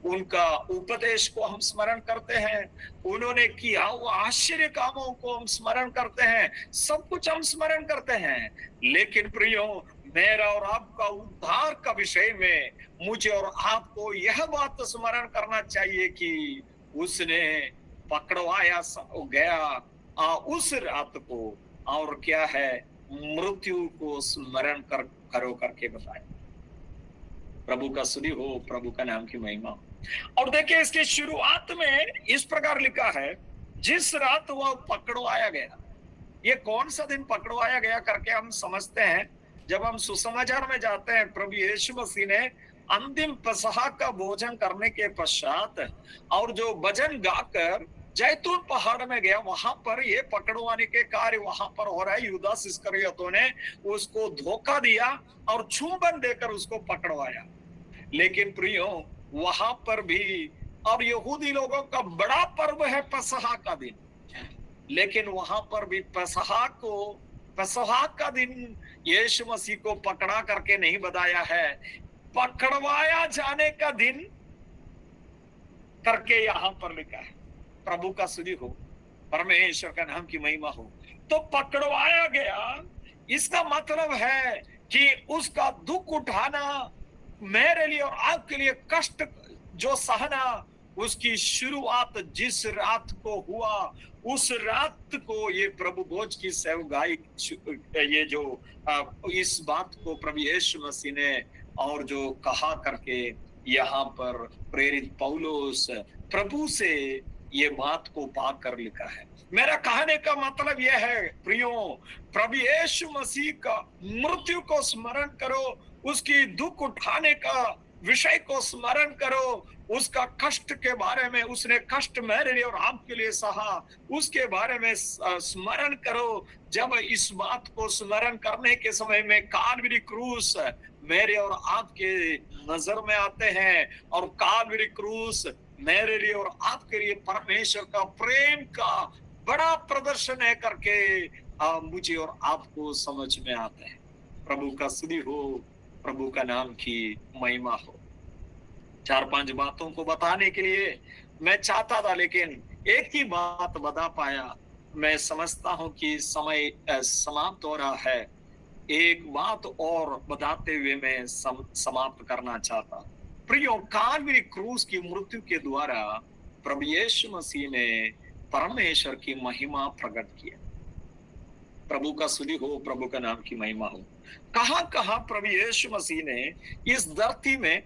उनका उपदेश को हम स्मरण करते हैं, उन्होंने किया हुआ आश्चर्य कामों को हम स्मरण करते हैं, सब कुछ हम स्मरण करते हैं। लेकिन प्रियो, मेरा और आपका उद्धार का विषय में मुझे और आपको यह बात स्मरण करना चाहिए कि उसने पकड़वाया गया उस रात को, और क्या है, मृत्यु को स्मरण करो करके बताया। प्रभु का स्तुति हो, प्रभु का नाम की महिमा। और देखिए, इसकी शुरुआत में इस प्रकार लिखा है, जिस रात वह पकड़वाया गया। ये कौन सा दिन पकड़वाया गया करके हम समझते हैं जब हम सुसमाचार में जाते हैं। प्रभु यीशु मसीह ने अंतिम पसहा का भोजन करने के पश्चात और जो भजन गाकर जैतून पहाड़ में गया, वहां पर ये पकड़वाने के कार्य वहां पर हो रहा है। यूदास इस्करियोतों ने उसको धोखा दिया और चुंबन देकर उसको पकड़वाया। लेकिन प्रियो, वहां पर भी, और यहूदी लोगों का बड़ा पर्व है पसहा का दिन, लेकिन वहां पर भी पसहा को पेसहा का दिन यीशु मसीह को पकड़ा करके नहीं बताया है, पकड़वाया जाने का दिन करके यहां पर लिखा है। प्रभु का स्तुति हो, परमेश्वर का नाम की महिमा हो। तो पकड़वाया गया, इसका मतलब है कि उसका दुख उठाना, मेरे लिए और आपके लिए कष्ट जो सहना, उसकी शुरुआत जिस रात को हुआ, उस रात को ये प्रभु भोज की सेवगाई, ये जो इस बात को प्रभु यीशु मसीह ने और जो कहा करके यहाँ पर प्रेरित पौलुस प्रभु से ये बात को पा कर लिखा है। मेरा कहने का मतलब यह है प्रियो, प्रभु यीशु मसीह का मृत्यु को स्मरण करो, उसकी दुख उठाने का विषय को स्मरण करो, उसका कष्ट के बारे में, उसने कष्ट मेरे लिए और आपके लिए सहा, उसके बारे में स्मरण करो। जब इस बात को स्मरण करने के समय में काल्वरी क्रूस मेरे और आपके नजर में आते हैं, और काल्वरी क्रूस मेरे लिए और आपके लिए परमेश्वर का प्रेम का बड़ा प्रदर्शन है करके मुझे और आपको समझ में आता है। प्रभु का स्तुति हो, प्रभु का नाम की महिमा हो। 4-5 बातों को बताने के लिए मैं चाहता था, लेकिन एक ही बात बता पाया। मैं समझता हूं कि समय समाप्त हो रहा है। एक बात और बताते हुए मैं समाप्त करना चाहता। प्रियो, काल्वरी क्रूस की मृत्यु के द्वारा प्रभु यीशु मसीह ने परमेश्वर की महिमा प्रकट किया। प्रभु का स्तुति हो, प्रभु का नाम की महिमा हो। कहां प्रभु यीशु मसीह ने इस धरती में,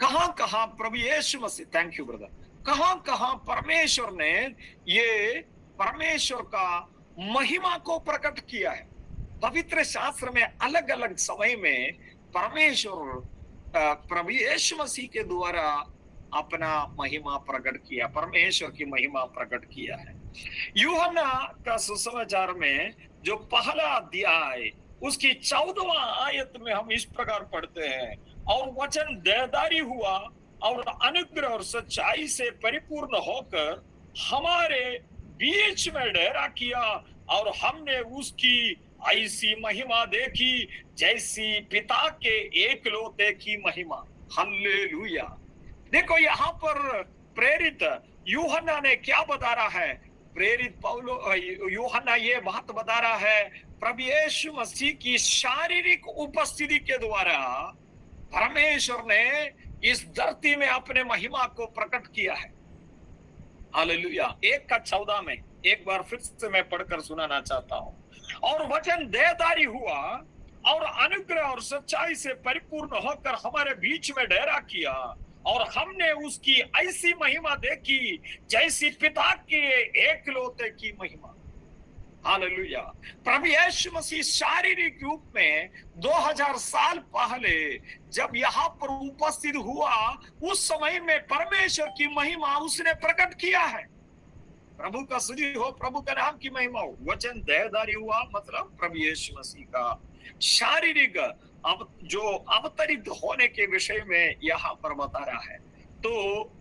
कहां प्रभु यीशु मसीह, थैंक यू ब्रदर, कहां परमेश्वर ने ये परमेश्वर का महिमा को प्रकट किया है। पवित्र शास्त्र में अलग अलग समय में परमेश्वर प्रभु यीशु मसीह के द्वारा अपना महिमा प्रकट किया, परमेश्वर की महिमा प्रकट किया है। यूहन्ना का सुसमाचार में जो पहला अध्याय उसकी 14वां आयत में हम इस प्रकार पढ़ते हैं, और वचन देहधारी हुआ और अनुग्रह और सच्चाई से परिपूर्ण होकर हमारे बीच में डेरा किया, और हमने उसकी ऐसी महिमा देखी जैसी पिता के एकलौते की महिमा। हालेलुया। देखो यहाँ पर प्रेरित यूहन्ना ने क्या बता रहा है? प्रेरित यूहन्ना ये बात बता रहा है, प्रभु यीशु मसीह की शारीरिक उपस्थिति के द्वारा परमेश्वर ने इस धरती में अपने महिमा को प्रकट किया है। हालेलुया। 1:14 में एक बार फिर से मैं पढ़कर सुनाना चाहता हूँ। और वचन देहधारी हुआ और अनुग्रह और सच्चाई से परिपूर्ण होकर हमारे बीच में डेरा किया, और हमने उसकी ऐसी महिमा देखी जैसी पिता के एकलौते की महिमा। हालेलुया। प्रभु यीशु मसीह शारीरिक रूप में 2000 साल पहले जब यहाँ पर उपस्थित हुआ, उस समय में परमेश्वर की महिमा उसने प्रकट किया है। प्रभु का स्तुति हो, प्रभु का नाम की महिमा हो। वचन देहधारी हुआ मतलब प्रभु यीशु मसीह का शारीरिक जो अवतरित होने के विषय में यहाँ पर बता रहा है। तो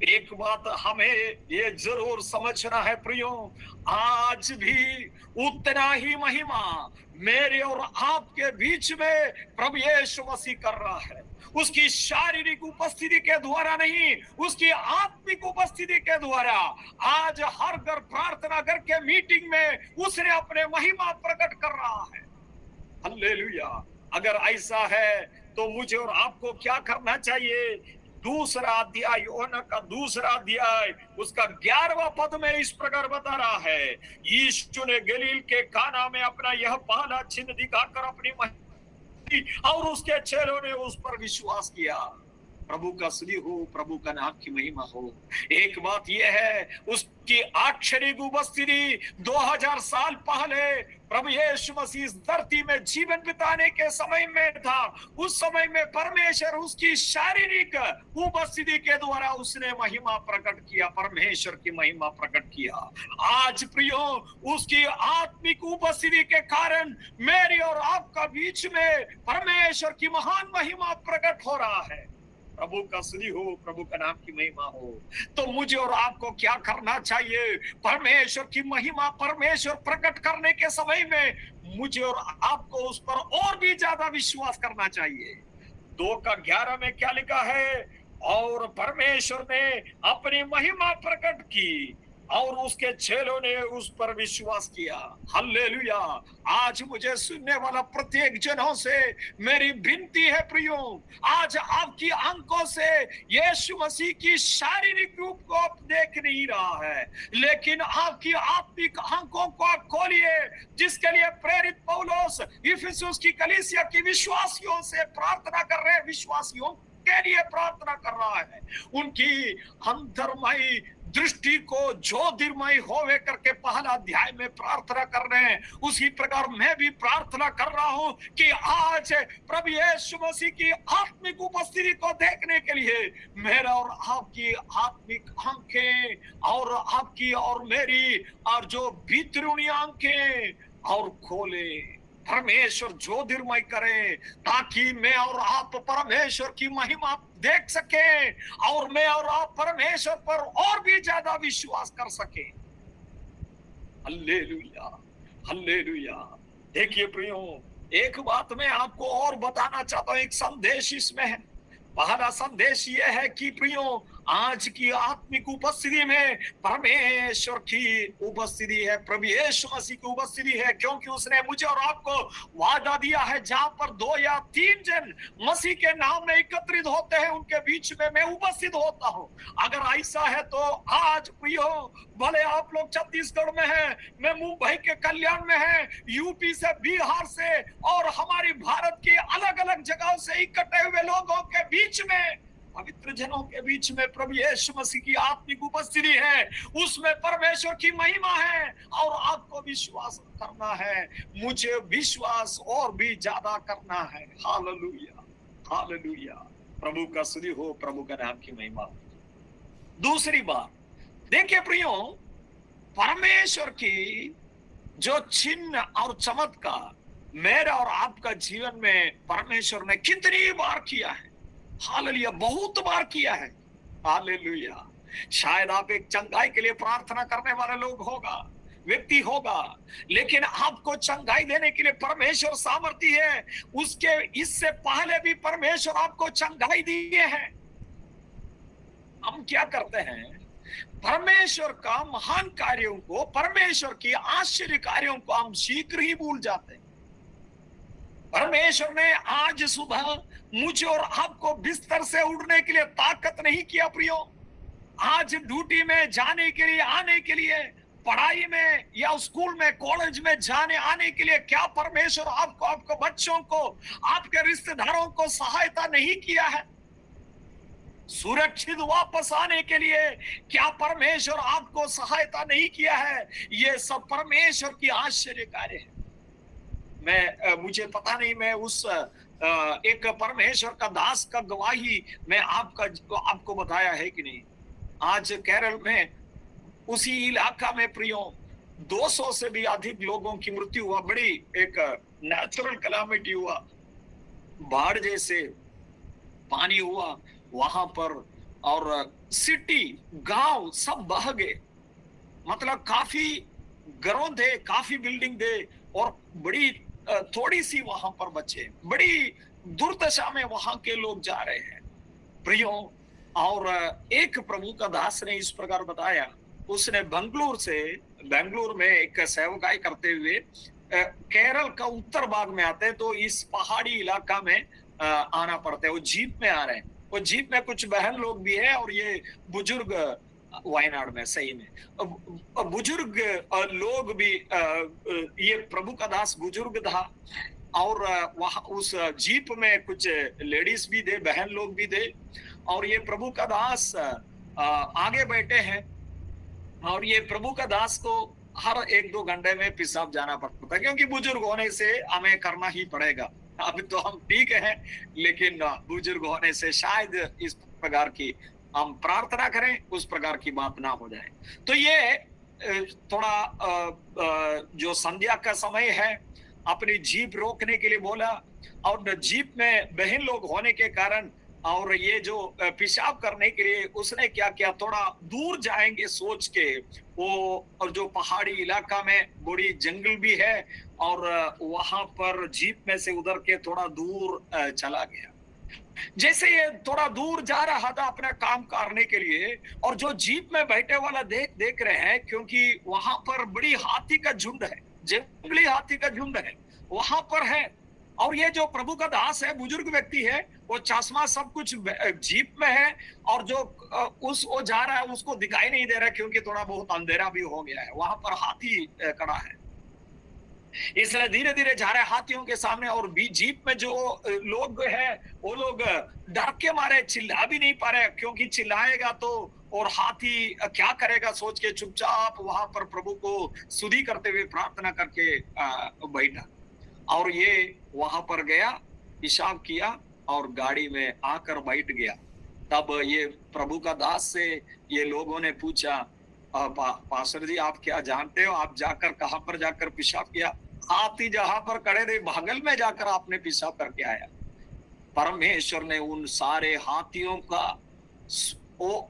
एक बात हमें ये जरूर समझना है प्रियो, आज भी उतना ही महिमा मेरे और आपके बीच में प्रभु यीशु मसीह कर रहा है। उसकी शारीरिक उपस्थिति के द्वारा नहीं, उसकी आत्मिक उपस्थिति के द्वारा आज हर घर प्रार्थना घर के मीटिंग में उसने अपने महिमा प्रकट कर रहा है। हालेलुया। अगर ऐसा है तो मुझे और आपको क्या करना चाहिए? दूसरा अध्याय, यूहन्ना का दूसरा अध्याय उसका 11वां पद में इस प्रकार बता रहा है, यीशु ने गलील के काना में अपना यह पहला चिन्ह दिखाकर अपनी महिमा, और उसके चेलों ने उस पर विश्वास किया। प्रभु का स्तुति हो, प्रभु का नाम की महिमा हो। एक बात यह है, उसकी आक्षरिक उपस्थिति 2000 साल पहले प्रभु यीशु मसीह इस धरती में जीवन बिताने के समय में था। उस समय में परमेश्वर उसकी शारीरिक उपस्थिति के द्वारा उसने महिमा प्रकट किया, परमेश्वर की महिमा प्रकट किया। आज प्रियो, उसकी आत्मिक उपस्थिति के कारण मेरी और आपका बीच में परमेश्वर की महान महिमा प्रकट हो रहा है। प्रभु का स्तुति हो, प्रभु का नाम की महिमा हो। तो मुझे और आपको क्या करना चाहिए? परमेश्वर की महिमा, परमेश्वर प्रकट करने के समय में मुझे और आपको उस पर और भी ज्यादा विश्वास करना चाहिए। 2:11 में क्या लिखा है? और परमेश्वर ने अपनी महिमा प्रकट की और उसके चेलों ने उस पर विश्वास किया। हालेलुया। आज मुझे सुनने वाला प्रत्येक जनों से मेरी विनती है प्रियो, आज आपकी आंखों से यीशु मसीह की शारीरिक रूप को आप देख नहीं रहा है, लेकिन आपकी आत्मिक आंखों को आप खोलिए, जिसके लिए प्रेरित पौलुस इफिसुस की कलीसिया की विश्वासियों से प्रार्थना कर रहे हैं, विश्वासियों के लिए प्रार्थना कर रहा है। उनकी अंतर्मयी दृष्टि को ज्योतिर्मय होवे करके पहला अध्याय में प्रार्थना कर रहे हैं। उसी प्रकार मैं भी प्रार्थना कर रहा हूं कि आज प्रभु यीशु मसीह की आत्मिक उपस्थिति को देखने के लिए मेरा और आपकी आत्मिक आंखें और आपकी और मेरी और जो भीतरूनी आंखें और खोले, परमेश्वर ज्योतिर्मय करे, ताकि मैं और आप परमेश्वर की महिमा देख सके और मैं और आप परमेश्वर पर और भी ज्यादा विश्वास कर सके। Hallelujah, hallelujah. देखिए प्रियो, एक बात मैं आपको और बताना चाहता हूं, एक संदेश इसमें है। पहला संदेश यह है कि प्रियो, आज की आत्मिक उपस्थिति में परमेश्वर की उपस्थिति है, प्रभु यीशु मसीह की उपस्थिति है, क्योंकि उसने मुझे और आपको वादा दिया है, जहां पर 2 या 3 जन मसीह के नाम में एकत्रित होते हैं, उनके बीच में मैं उपस्थित होता हूं। अगर ऐसा है तो आज प्रियो, भले आप लोग छत्तीसगढ़ में हैं, मैं मुंबई के कल्याण में है, यूपी से, बिहार से और हमारी भारत के अलग अलग जगहों से इकट्ठे हुए लोगों के बीच में, पवित्र जनों के बीच में प्रभु यीशु मसीह की आत्मिक उपस्थिति है, उसमें परमेश्वर की महिमा है और आपको विश्वास करना है, मुझे विश्वास और भी ज्यादा करना है। Hallelujah, hallelujah. प्रभु का स्तुति हो, प्रभु का नाम की महिमा। दूसरी बात देखिए प्रियो, परमेश्वर की जो चिन्ह और चमत्कार मेरा और आपका जीवन में परमेश्वर ने कितनी बार किया है। हालेलुया, बहुत बार किया है। हालेलुया। शायद आप एक चंगाई के लिए प्रार्थना करने वाले लोग होगा, व्यक्ति होगा, लेकिन आपको चंगाई देने के लिए परमेश्वर सामर्थी है। उसके इससे पहले भी परमेश्वर आपको चंगाई दिए हैं। हम क्या करते हैं, परमेश्वर का महान कार्यों को, परमेश्वर की आश्चर्य कार्यों को हम शीघ्र ही भूल जाते हैं। परमेश्वर ने आज सुबह मुझे और आपको बिस्तर से उठने के लिए ताकत नहीं किया प्रियो। आज ड्यूटी में जाने के लिए, आने के लिए, पढ़ाई में या स्कूल में, कॉलेज में जाने आने के लिए क्या परमेश्वर आपको, आपको बच्चों को, आपके रिश्तेदारों को सहायता नहीं किया है? सुरक्षित वापस आने के लिए क्या परमेश्वर आपको सहायता नहीं किया है? ये सब परमेश्वर की आश्चर्य कार्य है। मुझे पता नहीं, मैं उस एक परमेश्वर का दास का गवाही मैं आपको बताया है कि नहीं। आज केरल में उसी इलाका में प्रियो 200 से भी अधिक लोगों की मृत्यु हुआ। बड़ी एक नेचुरल कैलामिटी हुआ, बाढ़ जैसे पानी हुआ वहां पर, और सिटी, गांव सब बह गए। मतलब काफी घरों थे, काफी बिल्डिंग थे और बड़ी थोड़ी सी वहां पर बचे। बड़ी दुर्दशा में वहां के लोग जा रहे हैं प्रियो। और एक प्रभु का दास ने इस प्रकार बताया, उसने बेंगलुरु में एक सेवकाई करते हुए केरल का उत्तर भाग में आते हैं, तो इस पहाड़ी इलाका में आना पड़ता है। वो जीप में आ रहे हैं, वो जीप में कुछ बहन लोग भी है और ये बुजुर्ग, वायनाड में सही में बुजुर्ग लोग भी, ये प्रभु का दास बुजुर्ग था और वहां उस जीप में कुछ लेडीज भी थे, बहन लोग भी थे, और ये प्रभु का दास आगे बैठे हैं और ये प्रभु का दास को हर 1-2 घंटे में पेशाब जाना पड़ता है, क्योंकि बुजुर्ग होने से हमें करना ही पड़ेगा। अभी तो हम ठीक है, लेकिन बुजुर्ग होने से शायद इस प्रकार की हम प्रार्थना करें, उस प्रकार की बात ना हो जाए। तो ये थोड़ा जो संध्या का समय है, अपनी जीप रोकने के लिए बोला, और जीप में बहन लोग होने के कारण और ये जो पेशाब करने के लिए उसने क्या किया, थोड़ा दूर जाएंगे सोच के वो, और जो पहाड़ी इलाका में बड़ी जंगल भी है, और वहां पर जीप में से उधर के थोड़ा दूर चला गया। जैसे ये थोड़ा दूर जा रहा था अपना काम करने के लिए, और जो जीप में बैठे वाला देख देख रहे हैं, क्योंकि वहां पर बड़ी हाथी का झुंड है, जंगली हाथी का झुंड है वहां पर है। और ये जो प्रभु का दास है, बुजुर्ग व्यक्ति है, वो चश्मा सब कुछ जीप में है, और जो वो जा रहा है उसको दिखाई नहीं दे रहा, क्योंकि थोड़ा बहुत अंधेरा भी हो गया है, वहां पर हाथी खड़ा है। इसलिए धीरे धीरे जा रहे हाथियों के सामने, और जीप में जो लोग हैं वो लोग डर के मारे चिल्ला भी नहीं पा रहे, क्योंकि चिल्लाएगा तो और हाथी क्या करेगा सोच के चुपचाप वहां पर प्रभु को स्तुति करते हुए प्रार्थना करके बैठा। और ये वहां पर गया, पेशाब किया और गाड़ी में आकर बैठ गया। तब ये प्रभु का दास से ये लोगों ने पूछा, पास्टर जी आप क्या जानते हो, आप जाकर कहां पर जाकर पेशाब किया? हाथी जहां पर खड़े थे बगल में जाकर आपने पेशाब करके आया। परमेश्वर ने उन सारे हाथियों का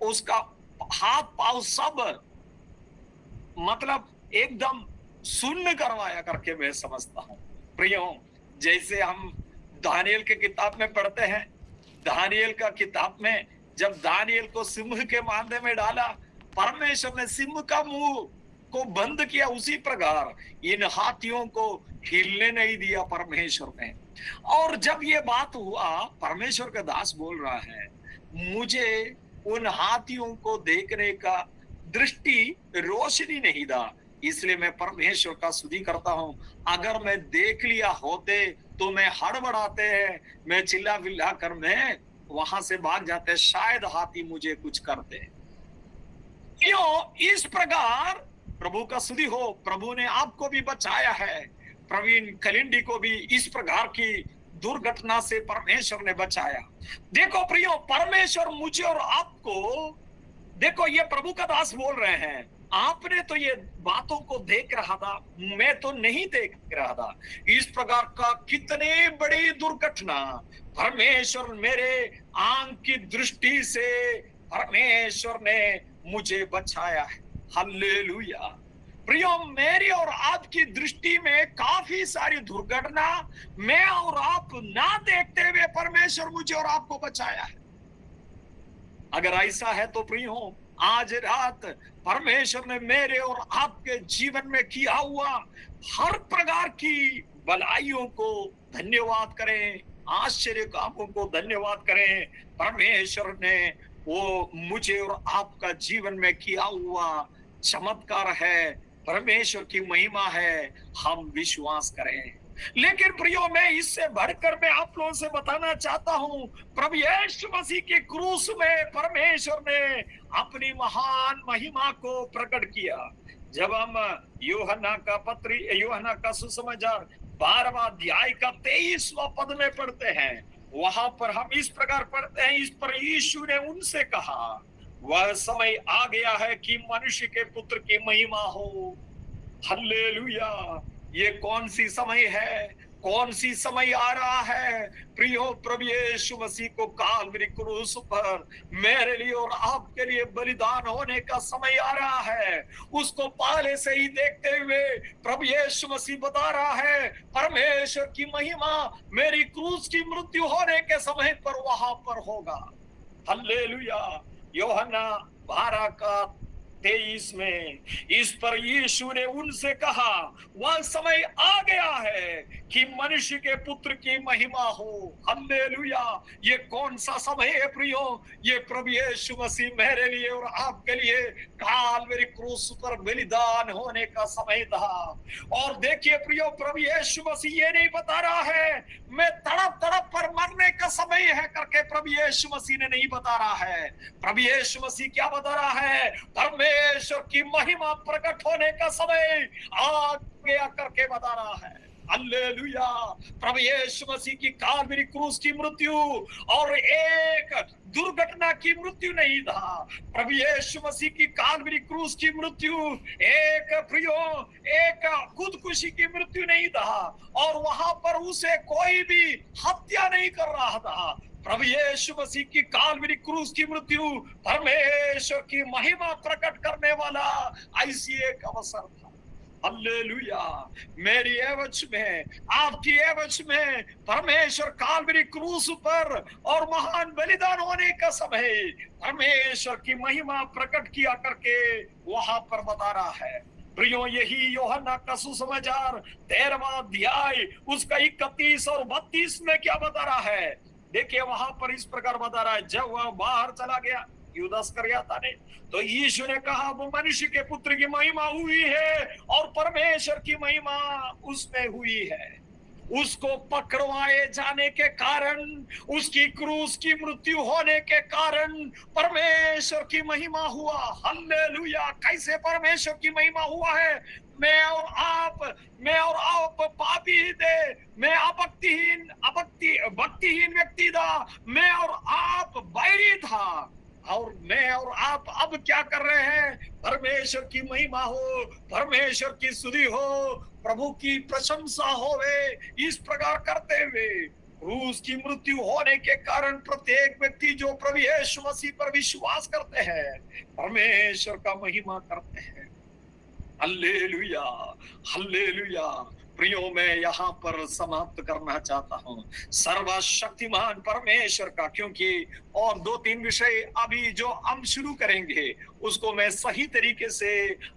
उसका हाथ पांव सब मतलब एकदम शून्य करवाया करके मैं समझता हूँ। प्रियो, जैसे हम दानियल के किताब में पढ़ते हैं, दानियल का किताब में जब दानियल को सिंह के मांदे में डाला, परमेश्वर ने सिंह का मुंह को बंद किया, उसी प्रकार इन हाथियों को हिलने नहीं दिया परमेश्वर ने। और जब ये बात हुआ, परमेश्वर का दास बोल रहा है, मुझे उन हाथियों को देखने का दृष्टि रोशनी नहीं था, इसलिए मैं परमेश्वर का स्तुति करता हूं। अगर मैं देख लिया होते तो मैं हड़बड़ाते हैं, मैं चिल्ला बिल्ला कर मैं वहां से भाग जाते, शायद हाथी मुझे कुछ करते। क्यों? इस प्रकार प्रभु का स्तुति हो। प्रभु ने आपको भी बचाया है, प्रवीण कलिंडी को भी इस प्रकार की दुर्घटना से परमेश्वर ने बचाया। देखो प्रियो, परमेश्वर मुझे और आपको, देखो ये प्रभु का दास बोल रहे हैं, आपने तो ये बातों को देख रहा था, मैं तो नहीं देख रहा था। इस प्रकार का कितने बड़ी दुर्घटना परमेश्वर मेरे आंख की दृष्टि से परमेश्वर ने मुझे बचाया है। हालेलुया। प्रियो, मेरी और आपकी दृष्टि में काफी सारी दुर्घटना मैं और आप ना देखते हुए परमेश्वर मुझे और आपको बचाया है। अगर ऐसा है तो प्रियो, आज रात परमेश्वर ने मेरे और आपके जीवन में किया हुआ हर प्रकार की भलाइयों को धन्यवाद करें, आश्चर्य कामों को धन्यवाद करें। परमेश्वर ने वो मुझे और आपका जीवन में किया हुआ चमत्कार है, परमेश्वर की महिमा है, हम विश्वास करें। लेकिन प्रियो, मैं इससे बढ़कर मैं आप लोगों से बताना चाहता हूं, प्रभु यीशु मसीह के क्रूस में परमेश्वर ने अपनी महान महिमा को प्रकट किया। जब हम यूहन्ना का पत्री, यूहन्ना का सुसमाचार 12वां अध्याय का 23वां पद में पढ़ते हैं, वहां पर हम इस प्रकार पढ़ते हैं, इस पर यीशु ने उनसे कहा, वह समय आ गया है कि मनुष्य के पुत्र की महिमा हो। हालेलुया। ये कौन सी समय है, कौन सी समय आ रहा है प्रियो? प्रभु यीशु मसीह को काल्वरी क्रूस पर मेरे लिए और आपके लिए बलिदान होने का समय आ रहा है। उसको पहले से ही देखते हुए प्रभु यीशु मसीह बता रहा है, परमेश्वर की महिमा मेरी क्रूस की मृत्यु होने के समय पर वहां पर होगा। हालेलुया। यूहन्ना 12 का 23 में इस पर यीशु ने उनसे कहा, वह समय आ गया है कि मनुष्य के पुत्र की महिमा हो। हालेलुया। ये कौन सा समय है प्रियो? ये प्रभु यीशु मसीह मेरे लिए और आपके लिए काल्वरी क्रूस पर बलिदान होने का समय था। और देखिए प्रियो, प्रभु यीशु मसीह ये नहीं बता रहा है मैं तड़प तड़प पर मरने का समय है करके प्रभु यीशु मसीह ने नहीं बता रहा है। प्रभु यीशु मसीह क्या बता रहा है? परमेश्वर की महिमा प्रकट होने का समय आ गया करके बता रहा है। हालेलुया। प्रभु यीशु मसीह की काल्वरी क्रूस की मृत्यु और एक दुर्घटना की मृत्यु नहीं था। प्रभु यीशु मसीह की काल्वरी क्रूस की मृत्यु एक प्रियो, एक खुदकुशी की मृत्यु नहीं था, और वहां पर उसे कोई भी हत्या नहीं कर रहा था। प्रभु यीशु मसीह की काल्वरी क्रूस की मृत्यु परमेश्वर की महिमा प्रकट करने वाला ऐसी एक अवसर था। हालेलुया। मेरी एवज में, आपकी एवज में परमेश्वर काल्वरी क्रूस पर और महान बलिदान होने का समय परमेश्वर की महिमा प्रकट किया करके वहां पर बता रहा है। प्रियो, यही यूहन्ना का सुसमाचार 13वां अध्याय उसका 31 और 32 में क्या बता रहा है? देखिए, वहां पर इस प्रकार बता रहा है, जब वह बाहर चला गया यूदास इस्करियोता ने, तो यीशु ने कहा, वो मनुष्य के पुत्र की महिमा हुई है और परमेश्वर की महिमा उसमें हुई है। उसको पकड़वाए जाने के कारण, उसकी क्रूस की मृत्यु होने के कारण परमेश्वर की महिमा हुआ। हालेलुया। कैसे परमेश्वर की महिमा हुआ है? मैं और आप पापी ही थे, मैं भक्तिहीन व्यक्ति था, मैं और आप बैरी था, और मैं और आप अब क्या कर रहे हैं? परमेश्वर की महिमा हो, परमेश्वर की स्तुति हो, प्रभु की प्रशंसा होवे, इस प्रकार करते हुए क्रूस की मृत्यु होने के कारण प्रत्येक व्यक्ति जो प्रभु यीशु मसीह पर विश्वास करते हैं परमेश्वर का महिमा करते हैं। Hallelujah, hallelujah. प्रियो, मैं यहाँ पर समाप्त करना चाहता हूँ सर्वशक्तिमान परमेश्वर का, क्योंकि और 2-3 विषय अभी जो हम शुरू करेंगे उसको मैं सही तरीके से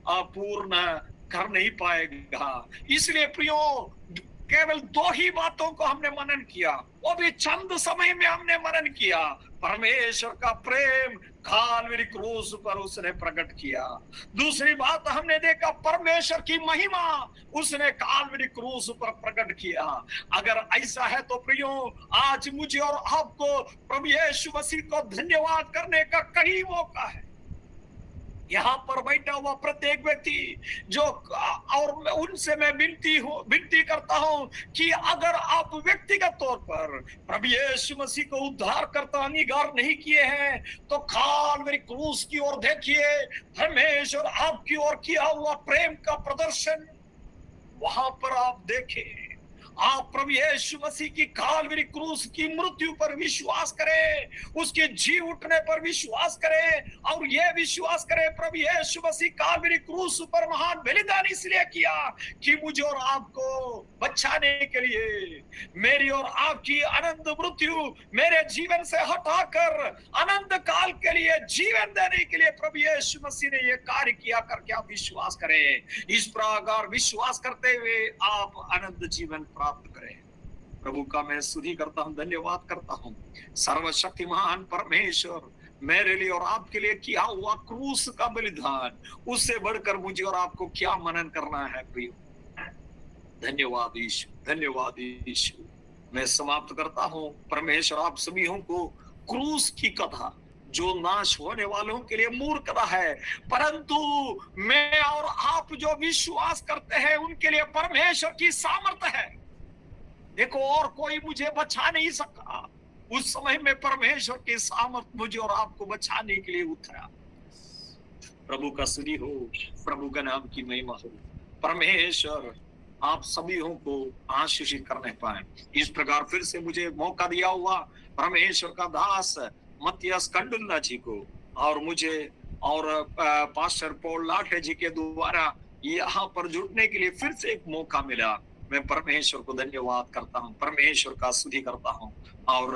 पूर्ण कर नहीं पाएगा। इसलिए प्रियो, केवल 2 ही बातों को हमने मनन किया, वो भी चंद समय में हमने मनन किया। परमेश्वर का प्रेम काल्वरी क्रूस पर उसने प्रकट किया। दूसरी बात हमने देखा, परमेश्वर की महिमा उसने काल्वरी क्रूस पर प्रकट किया। अगर ऐसा है तो प्रियो, आज मुझे और आपको प्रभु यीशु मसीह को धन्यवाद करने का कई मौका है। यहाँ पर बैठा हुआ प्रत्येक व्यक्ति जो, और उनसे मैं विनती करता हूँ कि अगर आप व्यक्तिगत तौर पर प्रभु यीशु मसीह को उद्धार करता अंगीकार नहीं किए हैं तो काल्वरी क्रूस की ओर देखिए। परमेश्वर आपकी ओर किया हुआ प्रेम का प्रदर्शन वहां पर आप देखें। आप प्रभु यीशु मसीह की काल्वरी क्रूस की मृत्यु पर विश्वास करें, उसके जी उठने पर विश्वास करें, और यह विश्वास करें प्रभु यीशु मसीह काल्वरी क्रूस पर महान बलिदान इसलिए किया कि मुझे और आपको बचाने के लिए, मेरी और आपकी अनंत मृत्यु मेरे जीवन से हटाकर अनंत काल के लिए जीवन देने के लिए प्रभु यीशु मसीह ने यह कार्य किया करके आप विश्वास करें। इस प्रकार विश्वास करते हुए आप अनंत जीवन प्राप्त करें। प्रभु का मैं स्तुति करता हूं, धन्यवाद करता हूं। सर्वशक्तिमान परमेश्वर, मेरे लिए और आपके लिए किया हुआ क्रूस का बलिदान, उससे बढ़कर मुझे और आपको क्या मनन करना है प्रियो। धन्यवाद यीशु, धन्यवाद यीशु। मैं समाप्त करता हूं। परमेश्वर आप सभी को क्रूस की कथा जो नाश होने वालों के लिए मूर्खता है, परंतु मैं और आप जो विश्वास करते हैं उनके लिए परमेश्वर की सामर्थ है। देखो, और कोई मुझे बचा नहीं सका। उस समय में परमेश्वर की सामर्थ मुझे और आपको बचाने के लिए उतरा। प्रभु का स्तुति हो, प्रभु का नाम की महिमा हो। परमेश्वर आप सभी को आशीषित करने पाए। इस प्रकार फिर से मुझे मौका दिया हुआ परमेश्वर का दास मत्तियास कंडुल्ला जी को और मुझे और पास्टर पॉल लाठे जी के द्वारा यहाँ पर जुड़ने के लिए फिर से एक मौका मिला। मैं परमेश्वर को धन्यवाद करता हूँ, परमेश्वर का स्तुति करता हूँ, और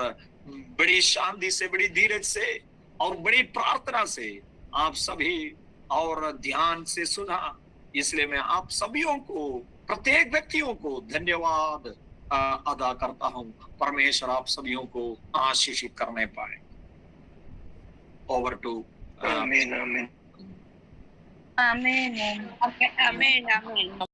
बड़ी शांति से, बड़ी धीरज से और बड़ी प्रार्थना से आप सभी और ध्यान से सुना। इसलिए मैं आप सभी को, प्रत्येक व्यक्तियों को धन्यवाद अदा करता हूँ। परमेश्वर आप सभी को आशीषित करने पाए। ओवर टू आमीन आमीन आमीन आमीन आमीन।